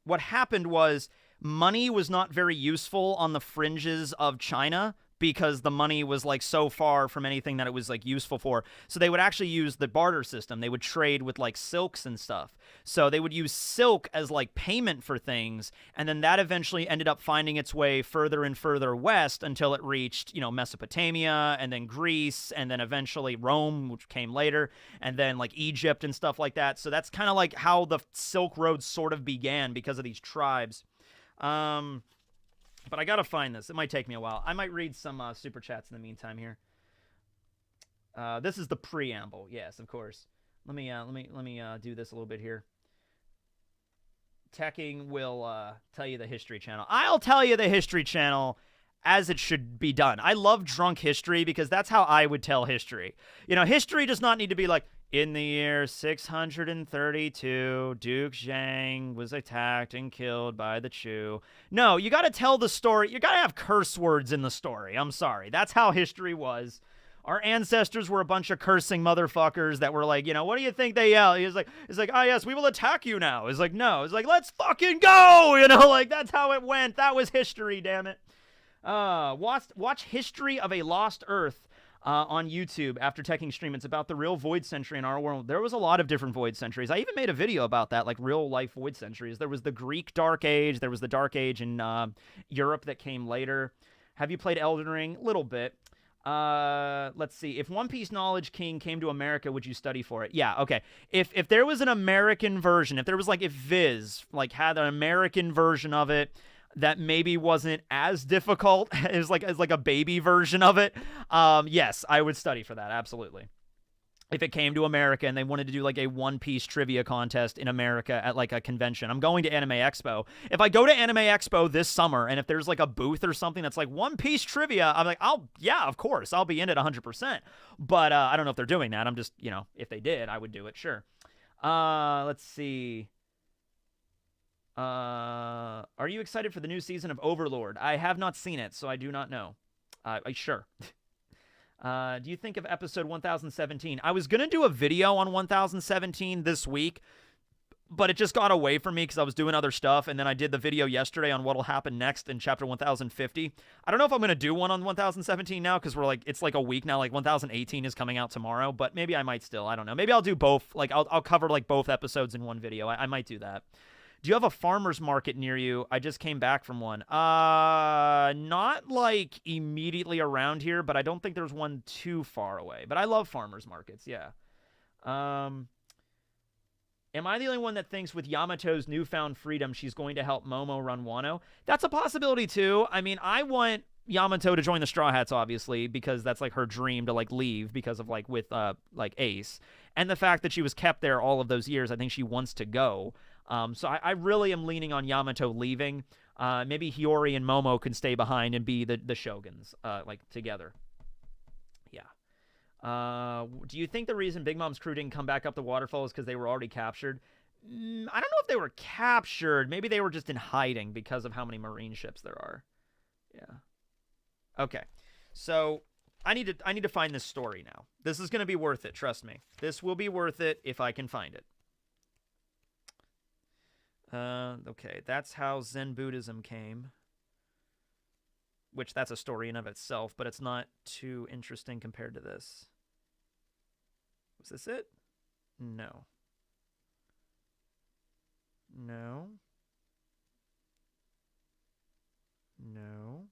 [SPEAKER 1] what happened was money was not very useful on the fringes of China, because the money was like so far from anything that it was like useful for. So they would actually use the barter system. They would trade with like silks and stuff. So they would use silk as like payment for things, and then that eventually ended up finding its way further and further west until it reached, you know, Mesopotamia, and then Greece, and then eventually Rome, which came later, and then like Egypt and stuff like that. So that's kind of like how the Silk Road sort of began, because of these tribes. But I gotta find this. It might take me a while. I might read some super chats in the meantime here. This is the preamble. Yes, of course. Let me do this a little bit here. Tekking will tell you the History Channel. I'll tell you the History Channel as it should be done. I love drunk history because that's how I would tell history. You know, history does not need to be like, in the year 632, Duke Zhang was attacked and killed by the Chu. No, you got to tell the story. You got to have curse words in the story. I'm sorry. That's how history was. Our ancestors were a bunch of cursing motherfuckers that were like, you know, what do you think they yell? He's like, oh yes, we will attack you now. It's like, no. It's like, let's fucking go. You know, like that's how it went. That was history, damn it. Watch History of a Lost Earth. On YouTube after Tekking stream. It's about the real void century in our world. There was a lot of different void centuries. I even made a video about that, like real life void centuries. There was the Greek Dark Age. There was the Dark Age in Europe that came later. Have you played Elden Ring? Little bit. Let's see. If One Piece Knowledge King came to America, would you study for it? Yeah, okay. If there was an American version, if there was like, if Viz like had an American version of it, that maybe wasn't as difficult as like a baby version of it, yes, I would study for that, absolutely. If it came to America and they wanted to do like a One Piece trivia contest in America at like a convention. I'm going to Anime Expo. If I go to Anime Expo this summer and if there's like a booth or something that's like One Piece trivia, I'm like, yeah, of course, I'll be in it 100%. But I don't know if they're doing that. I'm just, you know, if they did, I would do it, sure. Let's see. Are you excited for the new season of Overlord? I have not seen it, so I do not know. Sure. Do you think of episode 1017? I was going to do a video on 1017 this week, but it just got away from me because I was doing other stuff, and then I did the video yesterday on what'll happen next in chapter 1050. I don't know if I'm going to do one on 1017 now, because we're like, it's like a week now, like 1018 is coming out tomorrow, but maybe I might still, I don't know. Maybe I'll do both, like I'll cover like both episodes in one video. I might do that. Do you have a farmer's market near you? I just came back from one. Not like immediately around here, but I don't think there's one too far away. But I love farmer's markets, yeah. Am I the only one that thinks with Yamato's newfound freedom, she's going to help Momo run Wano? That's a possibility too. I mean, I want Yamato to join the Straw Hats, obviously, because that's like her dream to like leave because of like with like Ace. And the fact that she was kept there all of those years, I think she wants to go. So I really am leaning on Yamato leaving. Maybe Hiyori and Momo can stay behind and be the shoguns, like, together. Yeah. Do you think the reason Big Mom's crew didn't come back up the waterfall is because they were already captured? I don't know if they were captured. Maybe they were just in hiding because of how many Marine ships there are. Yeah. Okay. So I need to find this story now. This is going to be worth it, trust me. This will be worth it if I can find it. Okay, that's how Zen Buddhism came. which that's a story in of itself, but it's not too interesting compared to this. Was this it? No. No. No.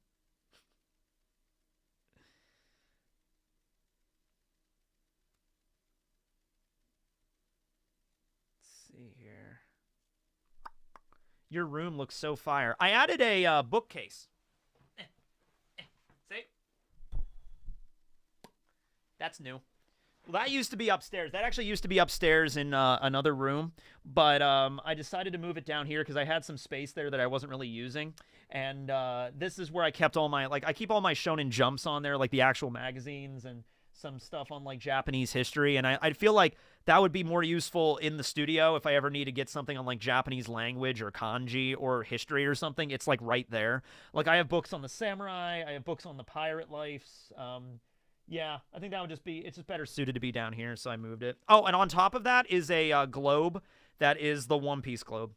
[SPEAKER 1] Let's see here. Your room looks so fire. I added a bookcase. See? That's new. Well, that used to be upstairs. That actually used to be upstairs in another room, but I decided to move it down here because I had some space there that I wasn't really using, and this is where I kept all my, like, I keep all my Shonen Jumps on there, like the actual magazines and some stuff on, like, Japanese history, and I feel like that would be more useful in the studio if I ever need to get something on, like, Japanese language or kanji or history or something. It's, like, right there. Like, I have books on the samurai, I have books on the pirate lives, yeah, I think that would just be, it's just better suited to be down here, so I moved it. Oh, and on top of that is a globe that is the One Piece globe.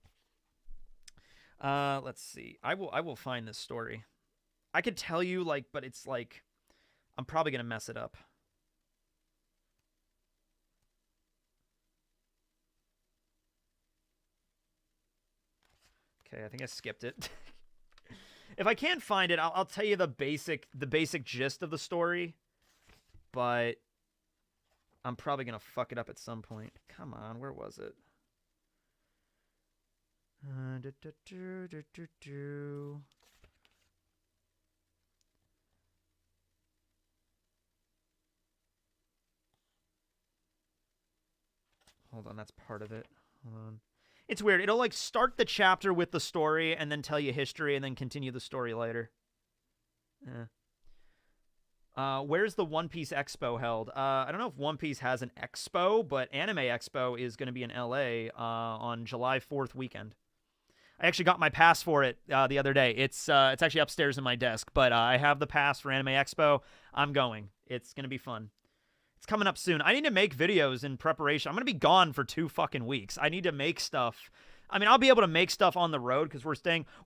[SPEAKER 1] Let's see. I will find this story. I could tell you, like, but it's like, I'm probably going to mess it up. Okay, I think I skipped it. If I can't find it, I'll tell you the basic gist of the story. But I'm probably going to fuck it up at some point. Come on, where was it? Hold on, that's part of it. Hold on. It's weird. It'll, like, start the chapter with the story and then tell you history and then continue the story later. Yeah. Where's the One Piece Expo held? I don't know if One Piece has an expo, but Anime Expo is going to be in LA on July 4th weekend. I actually got my pass for it the other day. It's actually upstairs in my desk, but I have the pass for Anime Expo. I'm going. It's going to be fun. It's coming up soon. I need to make videos in preparation. I'm going to be gone for 2 fucking weeks. I need to make stuff. I mean, I'll be able to make stuff on the road because we're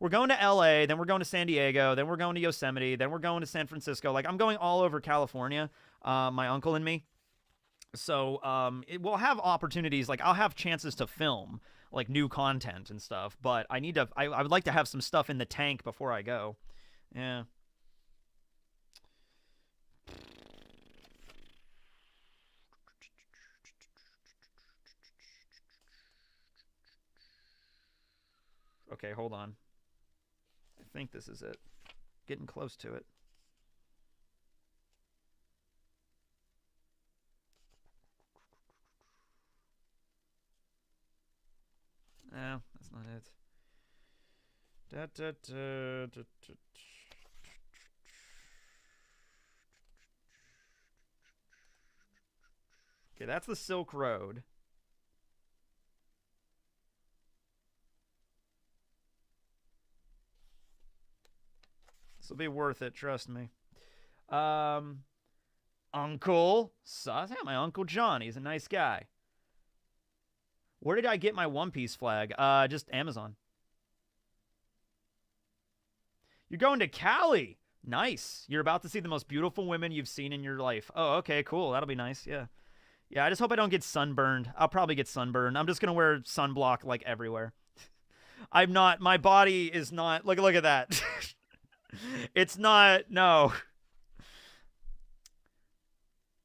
[SPEAKER 1] going to LA, then we're going to San Diego, then we're going to Yosemite, then we're going to San Francisco. Like, I'm going all over California, my uncle and me. So we'll have opportunities. Like, I'll have chances to film, like, new content and stuff. But I would like to have some stuff in the tank before I go. Yeah. Okay, hold on. I think this is it. Getting close to it. No, that's not it. Okay, that's the Silk Road. This will be worth it, trust me. Uncle Sus. Yeah, my Uncle John. He's a nice guy. Where did I get my One Piece flag? Just Amazon. You're going to Cali. Nice. You're about to see the most beautiful women you've seen in your life. Oh, okay, cool. That'll be nice. Yeah. Yeah, I just hope I don't get sunburned. I'll probably get sunburned. I'm just going to wear sunblock, like, everywhere. I'm not, my body is not, look at that. It's not, no.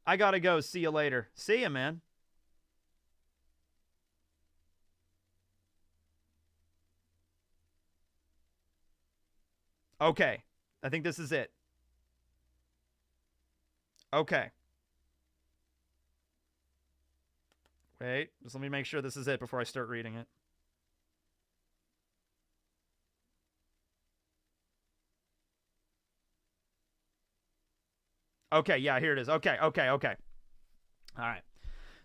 [SPEAKER 1] I gotta go. See you later. See ya, man. Okay. I think this is it. Okay. Wait. Just let me make sure this is it before I start reading it. Okay, yeah, here it is. Okay. All right.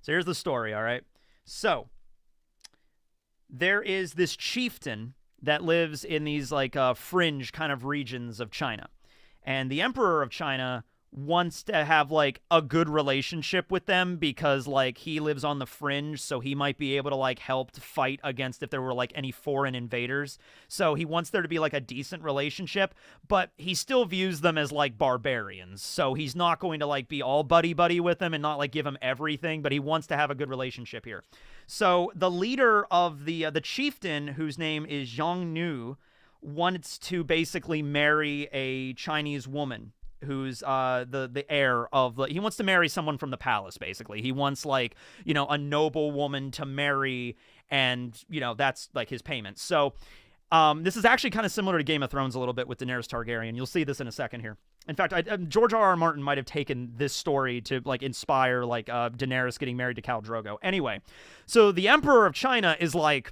[SPEAKER 1] So here's the story, all right? So, there is this chieftain that lives in these, like, fringe kind of regions of China. And the emperor of China wants to have like a good relationship with them because like he lives on the fringe, so he might be able to like help to fight against if there were like any foreign invaders. So he wants there to be like a decent relationship, but he still views them as like barbarians. So he's not going to like be all buddy with them and not like give them everything, but he wants to have a good relationship here. So the leader of the chieftain, whose name is Zhang Nu, wants to basically marry a Chinese woman who's the heir of the, he wants to marry someone from the palace. Basically he wants like, you know, a noble woman to marry, and you know that's like his payment. So this is actually kind of similar to Game of Thrones a little bit with Daenerys Targaryen. You'll see this in a second here. In fact, George R.R. Martin might have taken this story to like inspire like Daenerys getting married to Khal Drogo. Anyway, so the Emperor of China is like,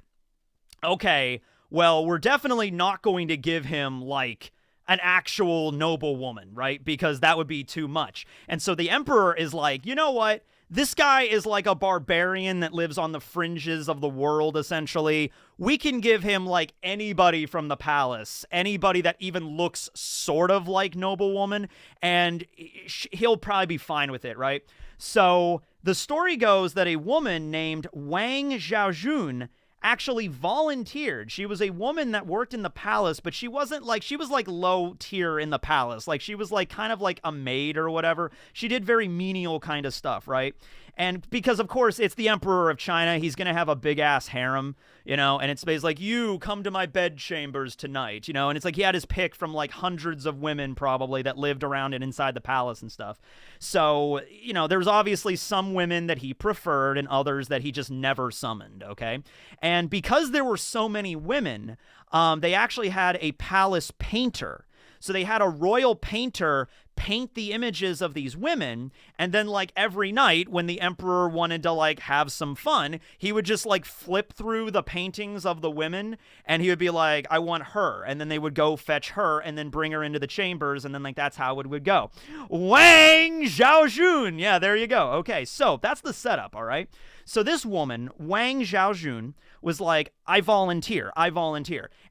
[SPEAKER 1] okay, well, we're definitely not going to give him like an actual noble woman, right? Because that would be too much. And so the emperor is like, you know what? This guy is like a barbarian that lives on the fringes of the world, essentially. We can give him like anybody from the palace, anybody that even looks sort of like noble woman, and he'll probably be fine with it, right? So the story goes that a woman named Wang Xiaojun actually volunteered. She was a woman that worked in the palace, but she wasn't like, she was like low tier in the palace. Like she was like kind of like a maid or whatever. She did very menial kind of stuff, right? And because of course it's the Emperor of China, he's going to have a big ass harem, you know, and it's basically like, you come to my bed chambers tonight, you know, and it's like he had his pick from like hundreds of women probably that lived around and inside the palace and stuff. So, you know, there's obviously some women that he preferred and others that he just never summoned, okay? And because there were so many women, they actually had a palace painter. So they had a royal painter paint the images of these women, and then like every night when the emperor wanted to like have some fun, he would just like flip through the paintings of the women and he would be like, I want her, and then they would go fetch her and then bring her into the chambers, and then like that's how it would go. Wang Xiaojun, yeah, there you go. Okay, so that's the setup. All right, so this woman Wang Xiaojun was like, I volunteer.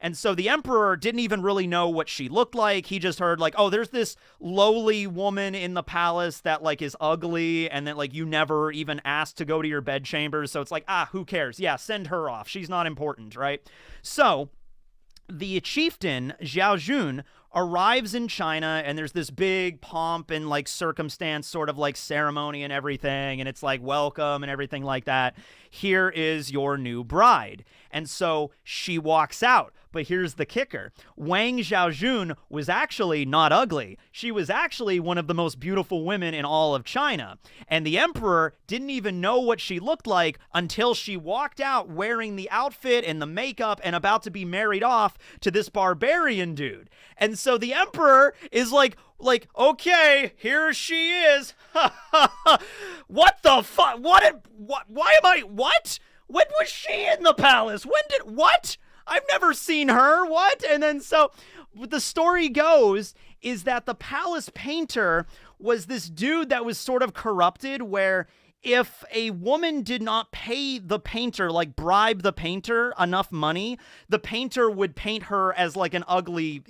[SPEAKER 1] And so the emperor didn't even really know what she looked like. He just heard like, oh, there's this lowly woman in the palace that like is ugly and that like you never even asked to go to your bedchambers. So it's like, who cares? Yeah, send her off. She's not important, right? So the chieftain, Xiaojun, arrives in China, and there's this big pomp and like circumstance sort of like ceremony and everything, and it's like welcome and everything like that. Here is your new bride. And so she walks out. But here's the kicker. Wang Xiaojun was actually not ugly. She was actually one of the most beautiful women in all of China. And the emperor didn't even know what she looked like until she walked out wearing the outfit and the makeup and about to be married off to this barbarian dude. And so the emperor is like, okay, here she is. What the fuck? Why am I, what? When was she in the palace? What? I've never seen her. What? And then so what the story goes is that the palace painter was this dude that was sort of corrupted, where if a woman did not pay the painter, like bribe the painter enough money, the painter would paint her as like an ugly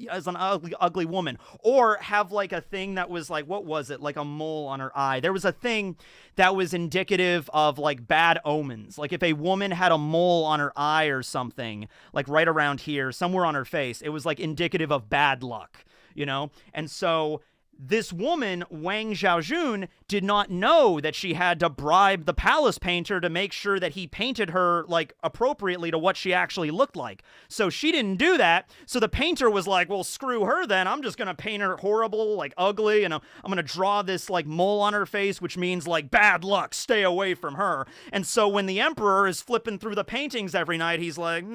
[SPEAKER 1] woman, or have like a thing that was like, what was it? Like a mole on her eye. There was a thing that was indicative of like bad omens. Like if a woman had a mole on her eye or something, like right around here, somewhere on her face, it was like indicative of bad luck, you know? And so this woman, Wang Xiaojun, did not know that she had to bribe the palace painter to make sure that he painted her like appropriately to what she actually looked like. So she didn't do that. So the painter was like, well, screw her then. I'm just going to paint her horrible, like ugly, and I'm going to draw this like mole on her face, which means like bad luck, stay away from her. And so when the emperor is flipping through the paintings every night, he's like,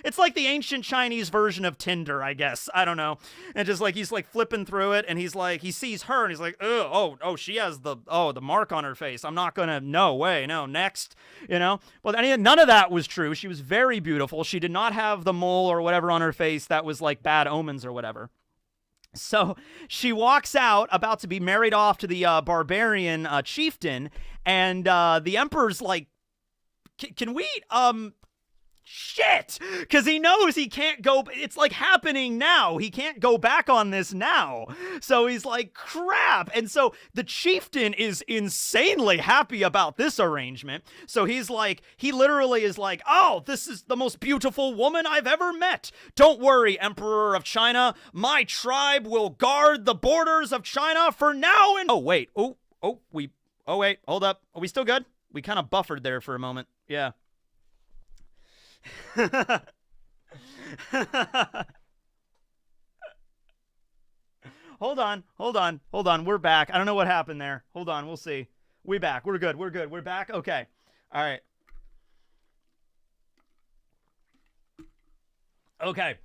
[SPEAKER 1] It's like the ancient Chinese version of Tinder, I guess. I don't know. And just like he's like flipping through it, and he's like, he sees her and he's like, oh, she has the mark on her face. I'm not gonna, no way, no, next, you know? Well, none of that was true. She was very beautiful. She did not have the mole or whatever on her face that was like bad omens or whatever. So she walks out, about to be married off to the barbarian chieftain, and the emperor's like, can we, shit! shit, because he knows he can't go. It's like happening now. He can't go back on this now. So he's like, crap. And so the chieftain is insanely happy about this arrangement. So he's like, he literally is like, oh, this is the most beautiful woman I've ever met. Don't worry, Emperor of China. My tribe will guard the borders of China for now and... Oh, wait. Oh, wait. Hold up. Are we still good? We kind of buffered there for a moment. Yeah. Hold on. We're back. I don't know what happened there. Hold on. We'll see. We back. We're good. We're back. Okay. All right. Okay.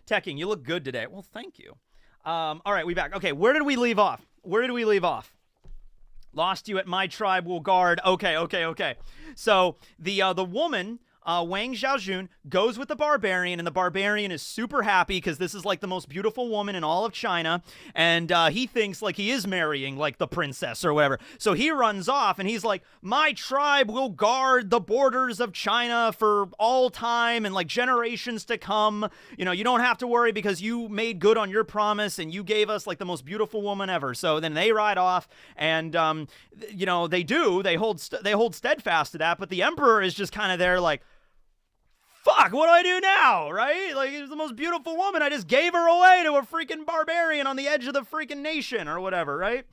[SPEAKER 1] Tekking, you look good today. Well, thank you. All right, we back. Okay, where did we leave off? Lost you at my tribe will guard. Okay. So the woman, Wang Xiaojun, goes with the barbarian, and the barbarian is super happy because this is like the most beautiful woman in all of China, and he thinks like he is marrying like the princess or whatever. So he runs off, and he's like, my tribe will guard the borders of China for all time and like generations to come. You know, you don't have to worry because you made good on your promise and you gave us like the most beautiful woman ever. So then they ride off, and you know, they hold steadfast to that, but the emperor is just kind of there like, fuck, what do I do now, right? Like, it's the most beautiful woman. I just gave her away to a freaking barbarian on the edge of the freaking nation or whatever, right?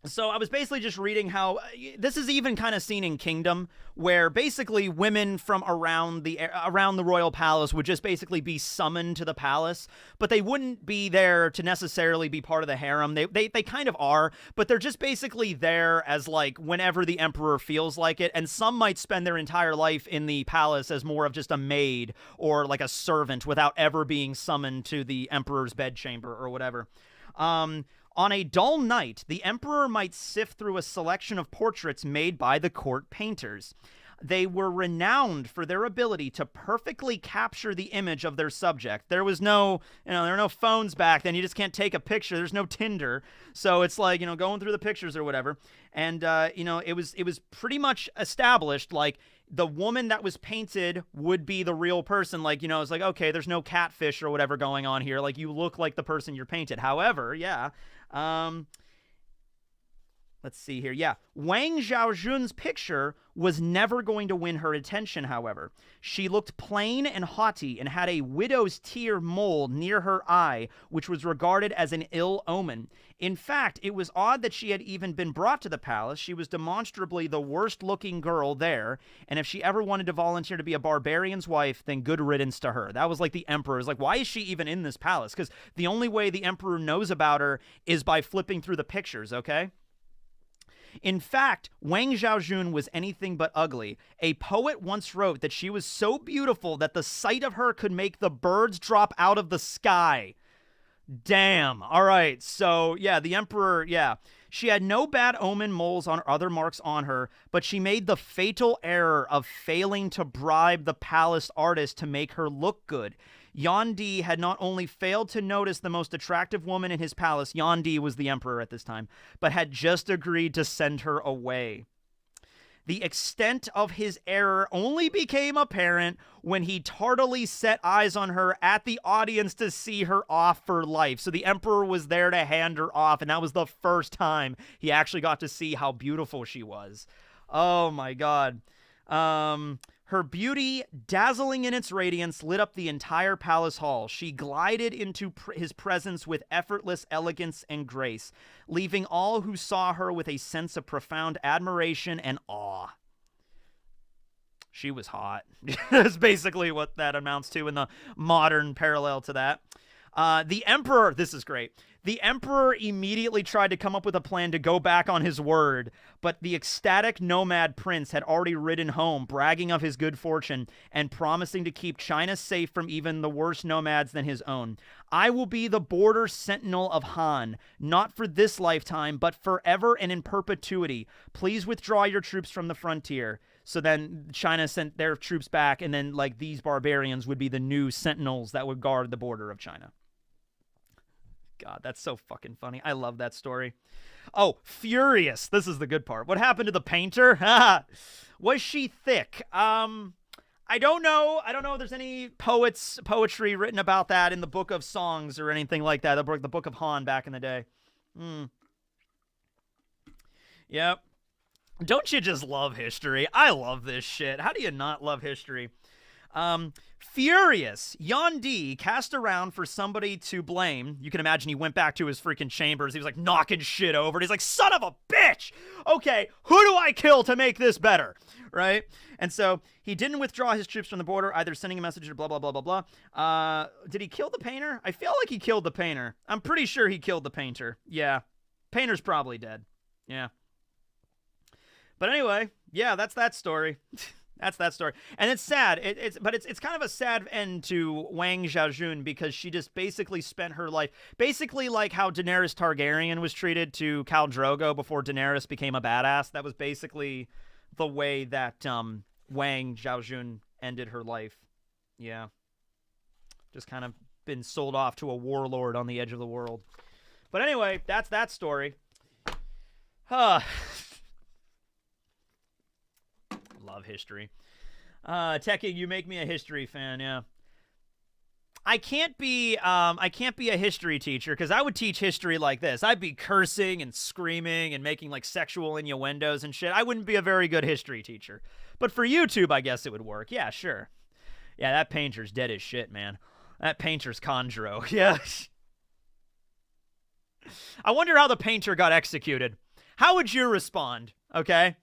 [SPEAKER 1] So I was basically just reading how this is even kind of seen in Kingdom, where basically women from around the royal palace would just basically be summoned to the palace, but they wouldn't be there to necessarily be part of the harem. They kind of are, but they're just basically there as like whenever the emperor feels like it. And some might spend their entire life in the palace as more of just a maid or like a servant without ever being summoned to the emperor's bedchamber or whatever. On a dull night, the emperor might sift through a selection of portraits made by the court painters. They were renowned for their ability to perfectly capture the image of their subject. There was no, there were no phones back then. You just can't take a picture. There's no Tinder. So it's like, going through the pictures or whatever. And, it was pretty much established, like, the woman that was painted would be the real person. Like, it's like, okay, there's no catfish or whatever going on here. Like, you look like the person you're painted. However, yeah. Let's see here. Yeah. Wang Xiaojun's picture was never going to win her attention, however. She looked plain and haughty and had a widow's tear mole near her eye, which was regarded as an ill omen. In fact, it was odd that she had even been brought to the palace. She was demonstrably the worst-looking girl there, and if she ever wanted to volunteer to be a barbarian's wife, then good riddance to her. That was like the emperor's. Like, why is she even in this palace? Because the only way the emperor knows about her is by flipping through the pictures, okay? In fact, Wang Xiaojun was anything but ugly. A poet once wrote that she was so beautiful that the sight of her could make the birds drop out of the sky. Damn. All right. So, yeah, the emperor, yeah. She had no bad omen, moles, or other marks on her, but she made the fatal error of failing to bribe the palace artist to make her look good. Yandi had not only failed to notice the most attractive woman in his palace, Yandi was the emperor at this time, but had just agreed to send her away. The extent of his error only became apparent when he tardily set eyes on her at the audience to see her off for life. So the emperor was there to hand her off, and that was the first time he actually got to see how beautiful she was. Oh my God. Her beauty, dazzling in its radiance, lit up the entire palace hall. She glided into his presence with effortless elegance and grace, leaving all who saw her with a sense of profound admiration and awe. She was hot. That's basically what that amounts to in the modern parallel to that. The emperor, this is great. The emperor immediately tried to come up with a plan to go back on his word, but the ecstatic nomad prince had already ridden home, bragging of his good fortune and promising to keep China safe from even the worst nomads than his own. I will be the border sentinel of Han, not for this lifetime, but forever and in perpetuity. Please withdraw your troops from the frontier. So then China sent their troops back, and then like these barbarians would be the new sentinels that would guard the border of China. God, that's so fucking funny. I love that story. Oh, furious. This is the good part. What happened to the painter? Was she thick? I don't know. I don't know if there's any poetry written about that in the Book of Songs or anything like that. The Book of Han back in the day. Yep. Don't you just love history? I love this shit. How do you not love history? Furious, Yandi cast around for somebody to blame. You can imagine he went back to his freaking chambers. He was like knocking shit over. And he's like, son of a bitch! Okay, who do I kill to make this better? Right? And so he didn't withdraw his troops from the border, either sending a message or blah, blah, blah, blah, blah. Did he kill the painter? I feel like he killed the painter. I'm pretty sure he killed the painter. Yeah. Painter's probably dead. Yeah. But anyway, yeah, that's that story. That's that story. And it's sad. It's kind of a sad end to Wang Xiaojun because she just basically spent her life, basically like how Daenerys Targaryen was treated to Khal Drogo before Daenerys became a badass. That was basically the way that Wang Xiaojun ended her life. Yeah. Just kind of been sold off to a warlord on the edge of the world. But anyway, that's that story. Love history. Tekking, you make me a history fan, yeah. I can't be a history teacher because I would teach history like this. I'd be cursing and screaming and making like sexual innuendos and shit. I wouldn't be a very good history teacher. But for YouTube, I guess it would work. Yeah, sure. Yeah, that painter's dead as shit, man. That painter's Conjuro. Yeah. I wonder how the painter got executed. How would you respond? Okay.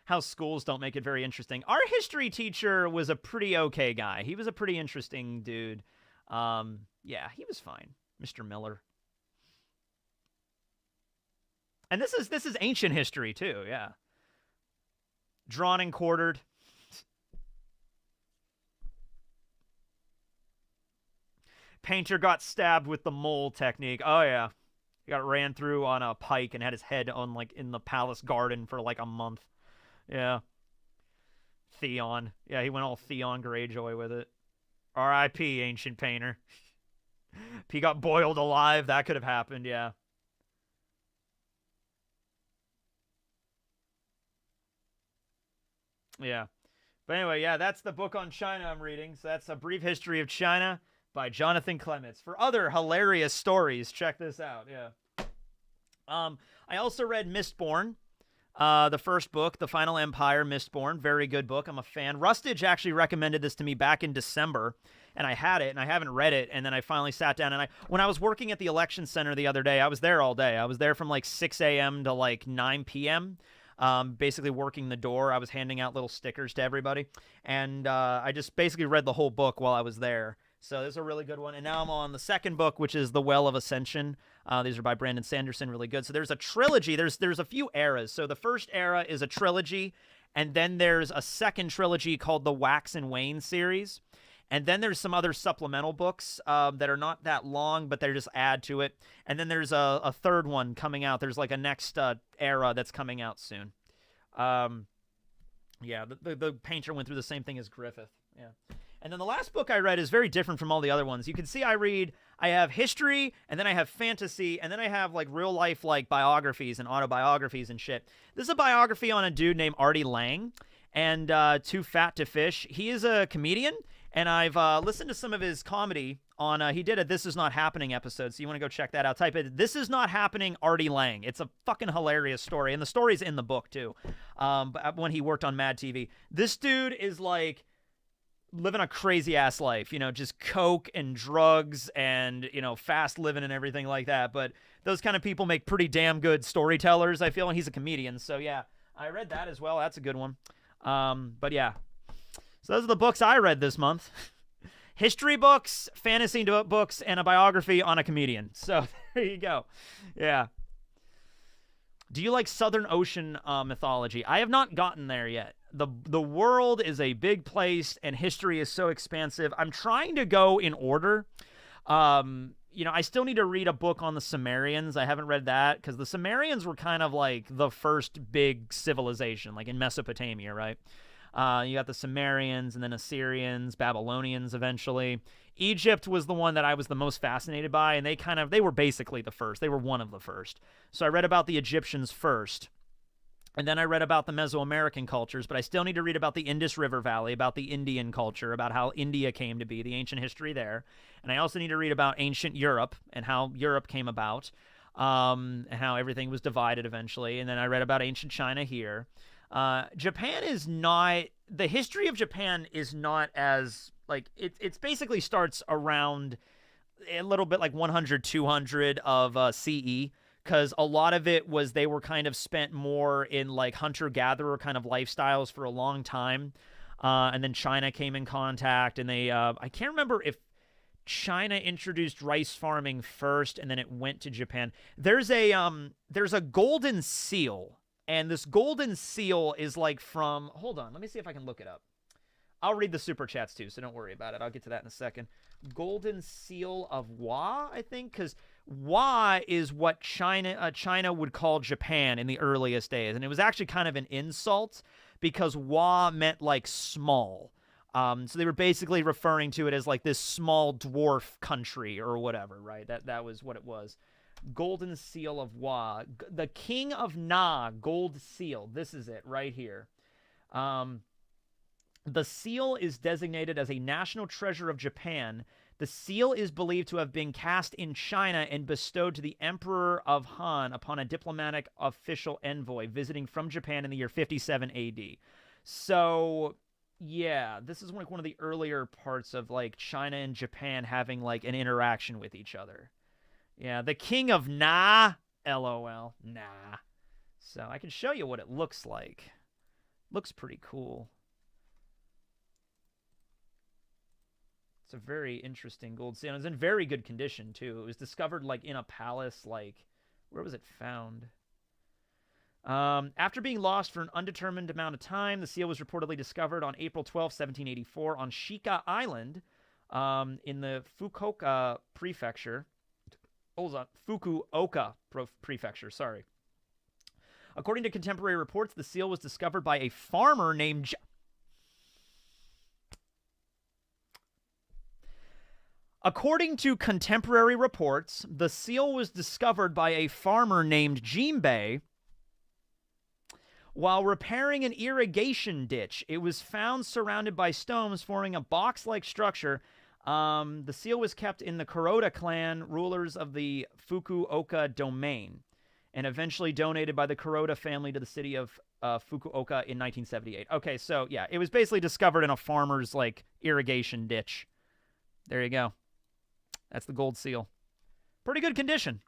[SPEAKER 1] How schools don't make it very interesting. Our history teacher was a pretty okay guy. He was a pretty interesting dude. Yeah, he was fine. Mr. Miller. And this is ancient history too, yeah. Drawn and quartered. Painter got stabbed with the mole technique. Oh yeah. He got ran through on a pike and had his head on like in the palace garden for like a month. Yeah. Theon. Yeah, he went all Theon Greyjoy with it. R.I.P. Ancient Painter. If he got boiled alive, that could have happened, yeah. Yeah. But anyway, yeah, that's the book on China I'm reading. So that's A Brief History of China by Jonathan Clements. For other hilarious stories, check this out, yeah. I also read Mistborn. The first book, The Final Empire, Mistborn. Very good book. I'm a fan. Rustage actually recommended this to me back in December, and I had it, and I haven't read it, and then I finally sat down, and when I was working at the election center the other day, I was there all day. I was there from like 6 a.m. to like 9 p.m., basically working the door. I was handing out little stickers to everybody, and I just basically read the whole book while I was there. So this is a really good one. And now I'm on the second book, which is The Well of Ascension. These are by Brandon Sanderson, really good. So there's a trilogy. There's a few eras. So the first era is a trilogy, and then there's a second trilogy called the Wax and Wane series. And then there's some other supplemental books that are not that long, but they just add to it. And then there's a third one coming out. There's like a next era that's coming out soon. Yeah, the painter went through the same thing as Griffith. Yeah. And then the last book I read is very different from all the other ones. You can see I have history, and then I have fantasy, and then I have like real life like biographies and autobiographies and shit. This is a biography on a dude named Artie Lang, and Too Fat to Fish. He is a comedian, and I've listened to some of his comedy on, he did a This Is Not Happening episode, so you want to go check that out. Type it, This Is Not Happening, Artie Lang. It's a fucking hilarious story, and the story's in the book too, when he worked on Mad TV. This dude is like living a crazy ass life, just coke and drugs and, fast living and everything like that. But those kind of people make pretty damn good storytellers, I feel, and he's a comedian. So yeah, I read that as well. That's a good one. But yeah, so those are the books I read this month. History books, fantasy books, and a biography on a comedian. So there you go. Yeah. Do you like Southern Ocean mythology? I have not gotten there yet. The world is a big place, and history is so expansive. I'm trying to go in order. I still need to read a book on the Sumerians. I haven't read that, because the Sumerians were kind of like the first big civilization, like in Mesopotamia, right? You got the Sumerians and then Assyrians, Babylonians eventually. Egypt was the one that I was the most fascinated by, and they were basically the first. They were one of the first. So I read about the Egyptians first. And then I read about the Mesoamerican cultures, but I still need to read about the Indus River Valley, about the Indian culture, about how India came to be, the ancient history there. And I also need to read about ancient Europe and how Europe came about, and how everything was divided eventually. And then I read about ancient China here. Japan is not, the history of Japan is not as, like, it's basically starts around a little bit like 100, 200 of CE. Because a lot of it was they were kind of spent more in like hunter-gatherer kind of lifestyles for a long time. And then China came in contact, and they, I can't remember if China introduced rice farming first and then it went to Japan. There's a golden seal, and this golden seal is like from, hold on, let me see if I can look it up. I'll read the super chats too, so don't worry about it. I'll get to that in a second. Golden seal of Wa, I think, because Wa is what China would call Japan in the earliest days. And it was actually kind of an insult because Wa meant like small. So they were basically referring to it as like this small dwarf country or whatever, right? That was what it was. Golden seal of Wa. The King of Na, gold seal. This is it right here. The seal is designated as a national treasure of Japan. The seal is believed to have been cast in China and bestowed to the Emperor of Han upon a diplomatic official envoy visiting from Japan in the year 57 AD. So, yeah, this is like one of the earlier parts of like China and Japan having like an interaction with each other. Yeah, the King of Na, LOL, nah. So I can show you what it looks like. Looks pretty cool. It's a very interesting gold seal. It's in very good condition, too. It was discovered, like, in a palace, like, where was it found? After being lost for an undetermined amount of time, the seal was reportedly discovered on April 12, 1784, on Shika Island in the Fukuoka Prefecture. Hold on. Fukuoka Prefecture, sorry. According to contemporary reports, the seal was discovered by a farmer named... According to contemporary reports, the seal was discovered by a farmer named Jinbei while repairing an irrigation ditch. It was found surrounded by stones, forming a box-like structure. The seal was kept in the Kuroda clan, rulers of the Fukuoka domain, and eventually donated by the Kuroda family to the city of Fukuoka in 1978. Okay, so yeah, it was basically discovered in a farmer's like irrigation ditch. There you go. That's the gold seal. Pretty good condition.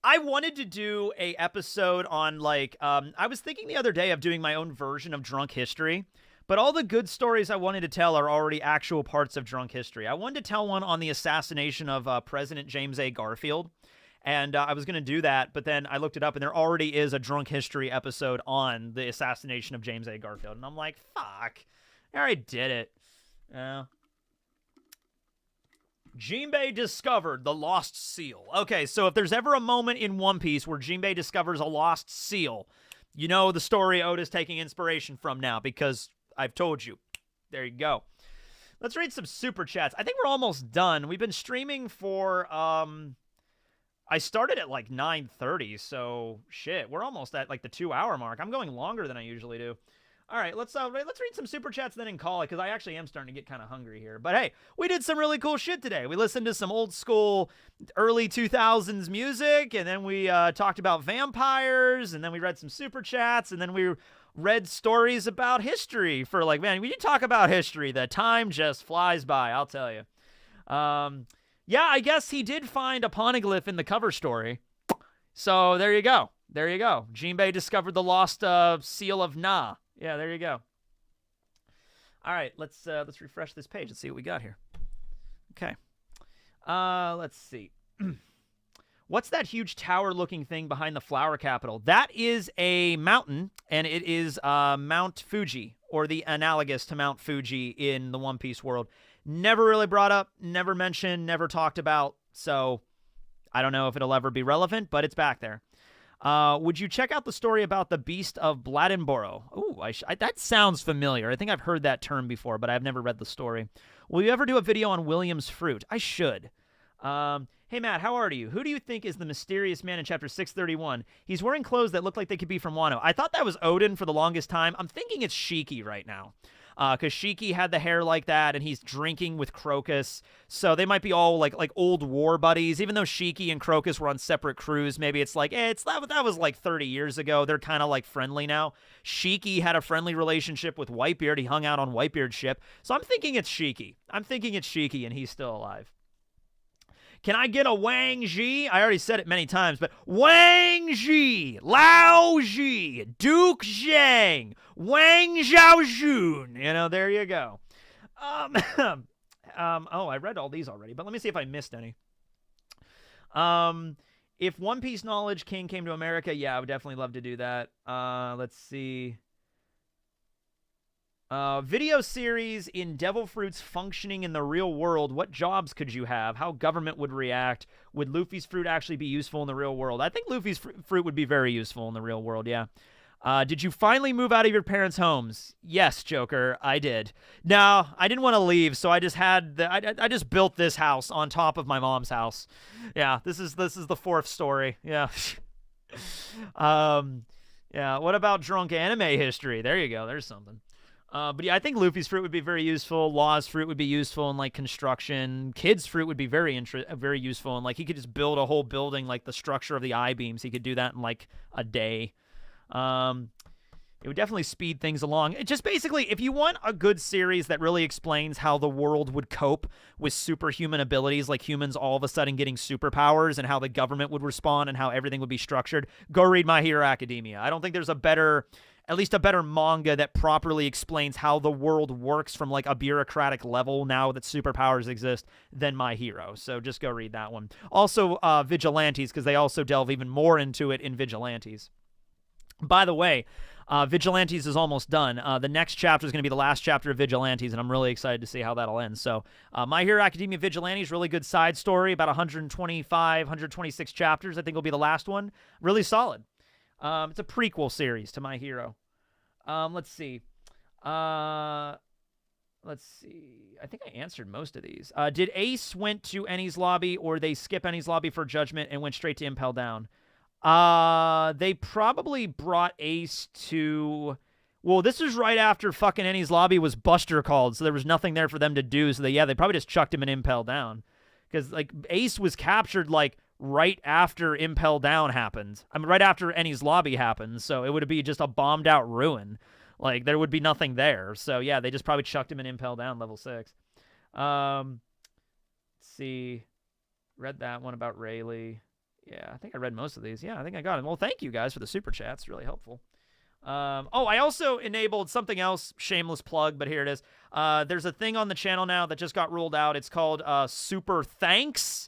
[SPEAKER 1] I wanted to do a episode on like, I was thinking the other day of doing my own version of Drunk History, but all the good stories I wanted to tell are already actual parts of Drunk History. I wanted to tell one on the assassination of President James A. Garfield. And I was going to do that, but then I looked it up, and there already is a Drunk History episode on the assassination of James A. Garfield. And I'm like, fuck. I already did it. Jinbei discovered the lost seal. Okay, so if there's ever a moment in One Piece where Jinbei discovers a lost seal, you know the story Oda's taking inspiration from now, because I've told you. There you go. Let's read some super chats. I think we're almost done. We've been streaming for... I started at like 9:30, so shit, we're almost at like the 2-hour mark. I'm going longer than I usually do. All right, let's read some super chats then and call it, because I actually am starting to get kind of hungry here. But hey, we did some really cool shit today. We listened to some old school early 2000s music, and then we talked about vampires, and then we read some super chats, and then we read stories about history for like, man, when you talk about history, the time just flies by, I'll tell you. Yeah, I guess he did find a poneglyph in the cover story. So there you go. There you go. Jinbei discovered the lost seal of Na. Yeah, there you go. All right, let's refresh this page. Let's see what we got here. Okay. Let's see. What's that huge tower-looking thing behind the flower capital? That is a mountain, and it is Mount Fuji. or the analogous to Mount Fuji in the One Piece world. Never really brought up, never mentioned, never talked about. So I don't know if it'll ever be relevant, but it's back there. Would you check out the story about the Beast of Bladdenboro? Ooh, that sounds familiar. I think I've heard that term before, but I've never read the story. Will you ever do a video on William's fruit? I should. Hey, Matt, how are you? Who do you think is the mysterious man in chapter 631? He's wearing clothes that look like they could be from Wano. I thought that was Odin for the longest time. I'm thinking it's Shiki right now. Because Shiki had the hair like that, and he's drinking with Crocus. So they might be all like old war buddies. Even though Shiki and Crocus were on separate crews, maybe it's like, that was like 30 years ago. They're kind of like friendly now. Shiki had a friendly relationship with Whitebeard. He hung out on Whitebeard's ship. So I'm thinking it's Shiki. And he's still alive. Can I get a Wang Ji? I already said it many times, but Wang Ji, Lao Ji, Duke Zhang, Wang Zhaojun. You know, there you go. Oh, I read all these already, but let me see if I missed any. If One Piece Knowledge King came to America, yeah, I would definitely love to do that. Let's see. Video series in Devil Fruits functioning in the real world. What jobs could you have? How government would react? Would Luffy's fruit actually be useful in the real world? I think Luffy's fruit would be very useful in the real world, yeah. Did you finally move out of your parents' homes? Yes, Joker, I did. No, I didn't want to leave, so I just had I just built this house on top of my mom's house. Yeah, this is the fourth story. Yeah. Yeah, what about drunk anime history? There you go. There's something. But yeah, I think Luffy's fruit would be very useful. Law's fruit would be useful in like construction. Kid's fruit would be very useful, and like he could just build a whole building, like the structure of the I-beams. He could do that in like a day. It would definitely speed things along. It just basically, if you want a good series that really explains how the world would cope with superhuman abilities, like humans all of a sudden getting superpowers, and how the government would respond and how everything would be structured, go read My Hero Academia. I don't think there's at least a better manga that properly explains how the world works from like a bureaucratic level now that superpowers exist than My Hero. So just go read that one. Also, Vigilantes, because they also delve even more into it in Vigilantes. By the way, Vigilantes is almost done. The next chapter is going to be the last chapter of Vigilantes, and I'm really excited to see how that'll end. So, My Hero Academia Vigilantes, really good side story, about 125, 126 chapters. I think will be the last one. Really solid. It's a prequel series to My Hero. Let's see. I think I answered most of these. Did Ace went to Ennie's lobby, or they skip Ennie's lobby for Judgment and went straight to Impel Down? They probably brought Ace to... Well, this was right after fucking Ennie's lobby was Buster called, so there was nothing there for them to do. So they probably just chucked him in Impel Down. Because, like, Ace was captured, like, right after Impel Down happened. I mean, right after Ennie's lobby happened, so it would be just a bombed-out ruin. Like, there would be nothing there. So, yeah, they just probably chucked him in Impel Down, level 6. Let's see. Read that one about Rayleigh. Yeah, I think I read most of these. Yeah, I think I got it. Well, thank you guys for the super chats. Really helpful. I also enabled something else, shameless plug, but here it is. There's a thing on the channel now that just got rolled out. It's called Super Thanks,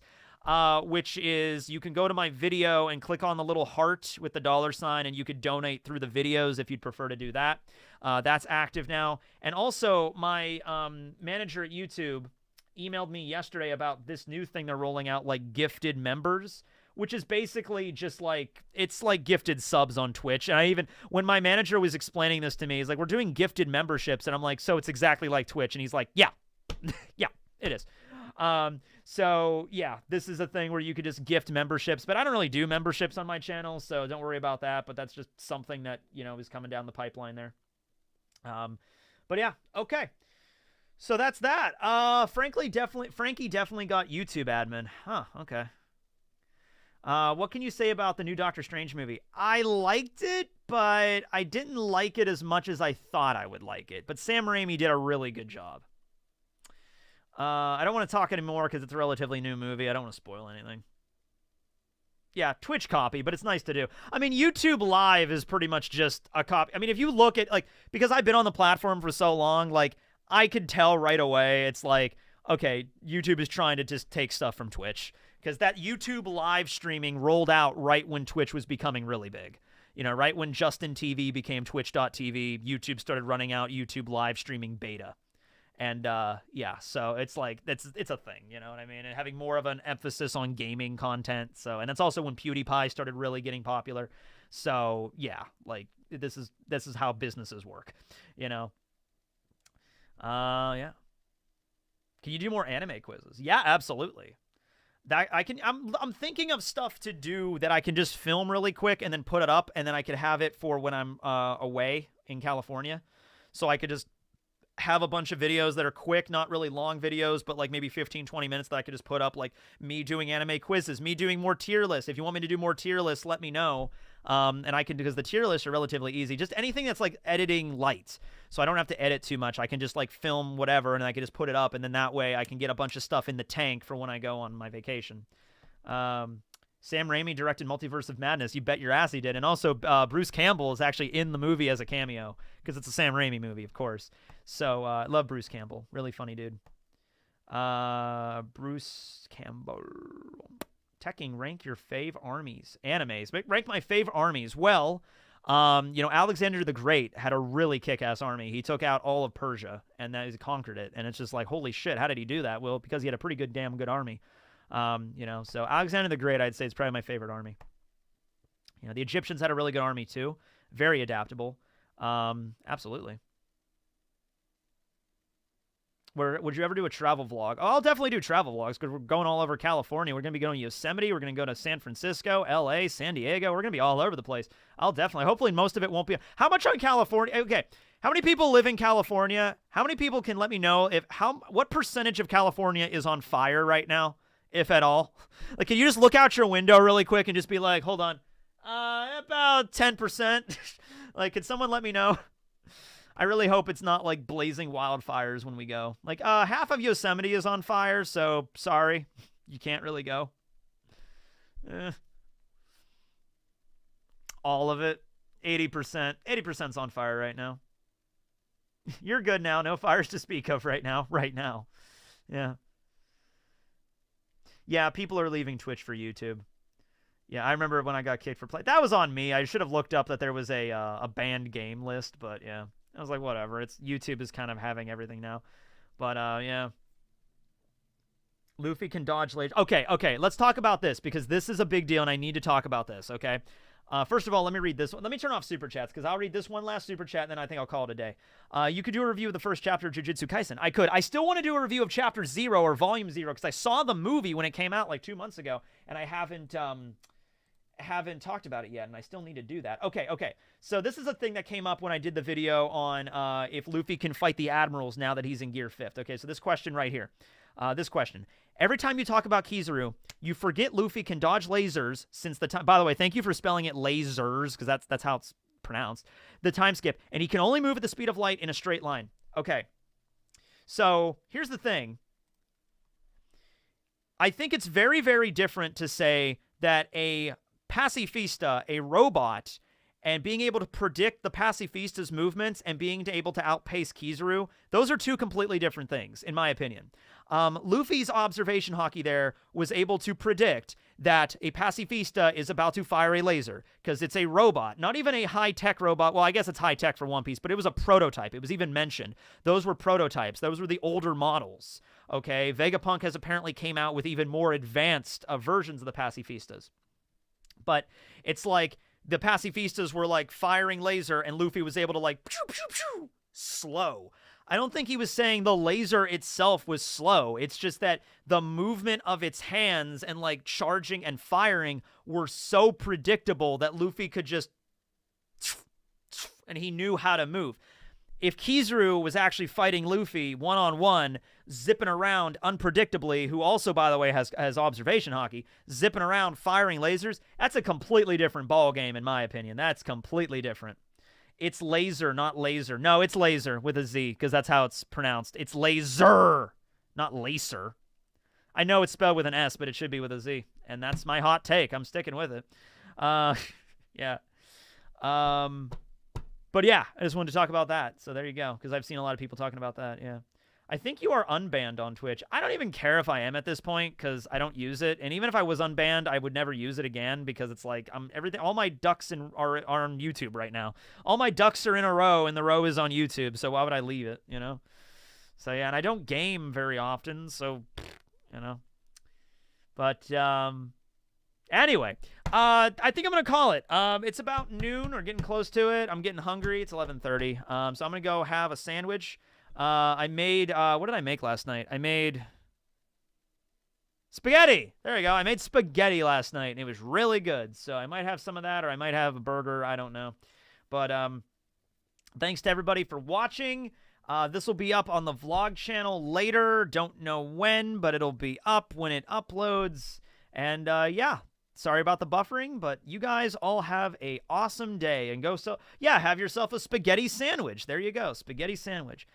[SPEAKER 1] which is you can go to my video and click on the little heart with the $sign, and you could donate through the videos if you'd prefer to do that. That's active now. And also, my manager at YouTube emailed me yesterday about this new thing they're rolling out, like gifted members, which is basically just like, it's like gifted subs on Twitch. And when my manager was explaining this to me, he's like, we're doing gifted memberships. And I'm like, so it's exactly like Twitch. And he's like, yeah, yeah, it is. So yeah, this is a thing where you could just gift memberships, but I don't really do memberships on my channel, so don't worry about that. But that's just something that, is coming down the pipeline there. But yeah, okay. So that's that. Frankie definitely got YouTube admin. Huh, okay. What can you say about the new Doctor Strange movie? I liked it, but I didn't like it as much as I thought I would like it. But Sam Raimi did a really good job. I don't want to talk anymore because it's a relatively new movie. I don't want to spoil anything. Yeah, Twitch copy, but it's nice to do. I mean, YouTube Live is pretty much just a copy. I mean, if you look at, like, because I've been on the platform for so long, like, I could tell right away it's like, okay, YouTube is trying to just take stuff from Twitch. Because that YouTube live streaming rolled out right when Twitch was becoming really big. right when Justin TV became Twitch.tv, YouTube started running out YouTube live streaming beta. And so it's like it's a thing, you know what I mean? And having more of an emphasis on gaming content. So, and it's also when PewDiePie started really getting popular. So yeah, like this is how businesses work, you know. Yeah. Can you do more anime quizzes? Yeah, absolutely. That I can. I'm thinking of stuff to do that I can just film really quick and then put it up, and then I could have it for when I'm away in California. So I could just have a bunch of videos that are quick, not really long videos, but like maybe 15, 20 minutes that I could just put up, like me doing anime quizzes, me doing more tier lists. If you want me to do more tier lists, let me know. And I can, because the tier lists are relatively easy. Just anything that's like editing light. So I don't have to edit too much. I can just like film whatever and I can just put it up. And then that way I can get a bunch of stuff in the tank for when I go on my vacation. Sam Raimi directed Multiverse of Madness. You bet your ass he did. And also Bruce Campbell is actually in the movie as a cameo because it's a Sam Raimi movie, of course. So I love Bruce Campbell. Really funny dude. Bruce Campbell. Tekking, rank your fave armies. Animes. Rank my fave armies. Well, Alexander the Great had a really kick-ass army. He took out all of Persia, and then he conquered it. And it's just like, holy shit, how did he do that? Well, because he had a pretty damn good army. So Alexander the Great, I'd say, is probably my favorite army. The Egyptians had a really good army, too. Very adaptable. Absolutely. Would you ever do a travel vlog? Oh, I'll definitely do travel vlogs because we're going all over California. We're going to be going to Yosemite. We're going to go to San Francisco, LA, San Diego. We're going to be all over the place. I'll definitely. Hopefully most of it won't be. How much on California? Okay. How many people live in California? How many people can let me know what percentage of California is on fire right now, if at all? Like, can you just look out your window really quick and just be like, hold on, about 10%? Like, can someone let me know? I really hope it's not like blazing wildfires when we go. Like, half of Yosemite is on fire, so sorry, you can't really go. All of it, 80%. 80%'s on fire right now. You're good now. No fires to speak of right now. Right now. Yeah. Yeah, people are leaving Twitch for YouTube. Yeah, I remember when I got kicked for play. That was on me. I should have looked up that there was a banned game list, but yeah. I was like, whatever. YouTube is kind of having everything now. But, yeah. Luffy can dodge laser. Okay. Let's talk about this because this is a big deal and I need to talk about this, okay? First of all, let me read this one. Let me turn off super chats because I'll read this one last super chat and then I think I'll call it a day. You could do a review of the first chapter of Jujutsu Kaisen. I could. I still want to do a review of chapter 0 or volume 0 because I saw the movie when it came out like 2 months ago and I haven't talked about it yet, and I still need to do that. Okay. So this is a thing that came up when I did the video on if Luffy can fight the admirals now that he's in Gear 5th. Okay, so this question right here. This question. Every time you talk about Kizaru, you forget Luffy can dodge lasers since the time... By the way, thank you for spelling it lasers, because that's how it's pronounced. The time skip. And he can only move at the speed of light in a straight line. Okay. So here's the thing. I think it's very, very different to say that a pacifista, a robot, and being able to predict the pacifista's movements and being able to outpace Kizaru, those are two completely different things, in my opinion. Luffy's observation hockey there was able to predict that a pacifista is about to fire a laser because it's a robot, not even a high-tech robot. Well, I guess it's high-tech for One Piece, but it was a prototype. It was even mentioned. Those were prototypes. Those were the older models, okay? Vegapunk has apparently came out with even more advanced versions of the pacifistas. But it's like the pacifistas were like firing laser and Luffy was able to like pew, pew, pew, slow. I don't think he was saying the laser itself was slow. It's just that the movement of its hands and like charging and firing were so predictable that Luffy could just and he knew how to move. If Kizaru was actually fighting Luffy one-on-one, zipping around unpredictably, who also, by the way, has observation hockey, zipping around, firing lasers, that's a completely different ball game, in my opinion. That's completely different. It's laser, not laser. No, it's laser with a Z, because that's how it's pronounced. It's laser, not laser. I know it's spelled with an S, but it should be with a Z, and that's my hot take. I'm sticking with it. Yeah. But yeah, I just wanted to talk about that. So there you go, because I've seen a lot of people talking about that. Yeah. I think you are unbanned on Twitch. I don't even care if I am at this point because I don't use it. And even if I was unbanned, I would never use it again because it's like everything. All my ducks are on YouTube right now. All my ducks are in a row, and the row is on YouTube. So why would I leave it? You know. So yeah, and I don't game very often. So you know. But anyway, I think I'm gonna call it. It's about noon or getting close to it. I'm getting hungry. It's 11:30. So I'm gonna go have a sandwich. I made, what did I make last night? I made spaghetti. There you go. I made spaghetti last night, and it was really good. So I might have some of that, or I might have a burger. I don't know. But thanks to everybody for watching. This will be up on the vlog channel later. Don't know when, but it'll be up when it uploads. And yeah, sorry about the buffering, but you guys all have a awesome day. And go, so yeah, have yourself a spaghetti sandwich. There you go, spaghetti sandwich.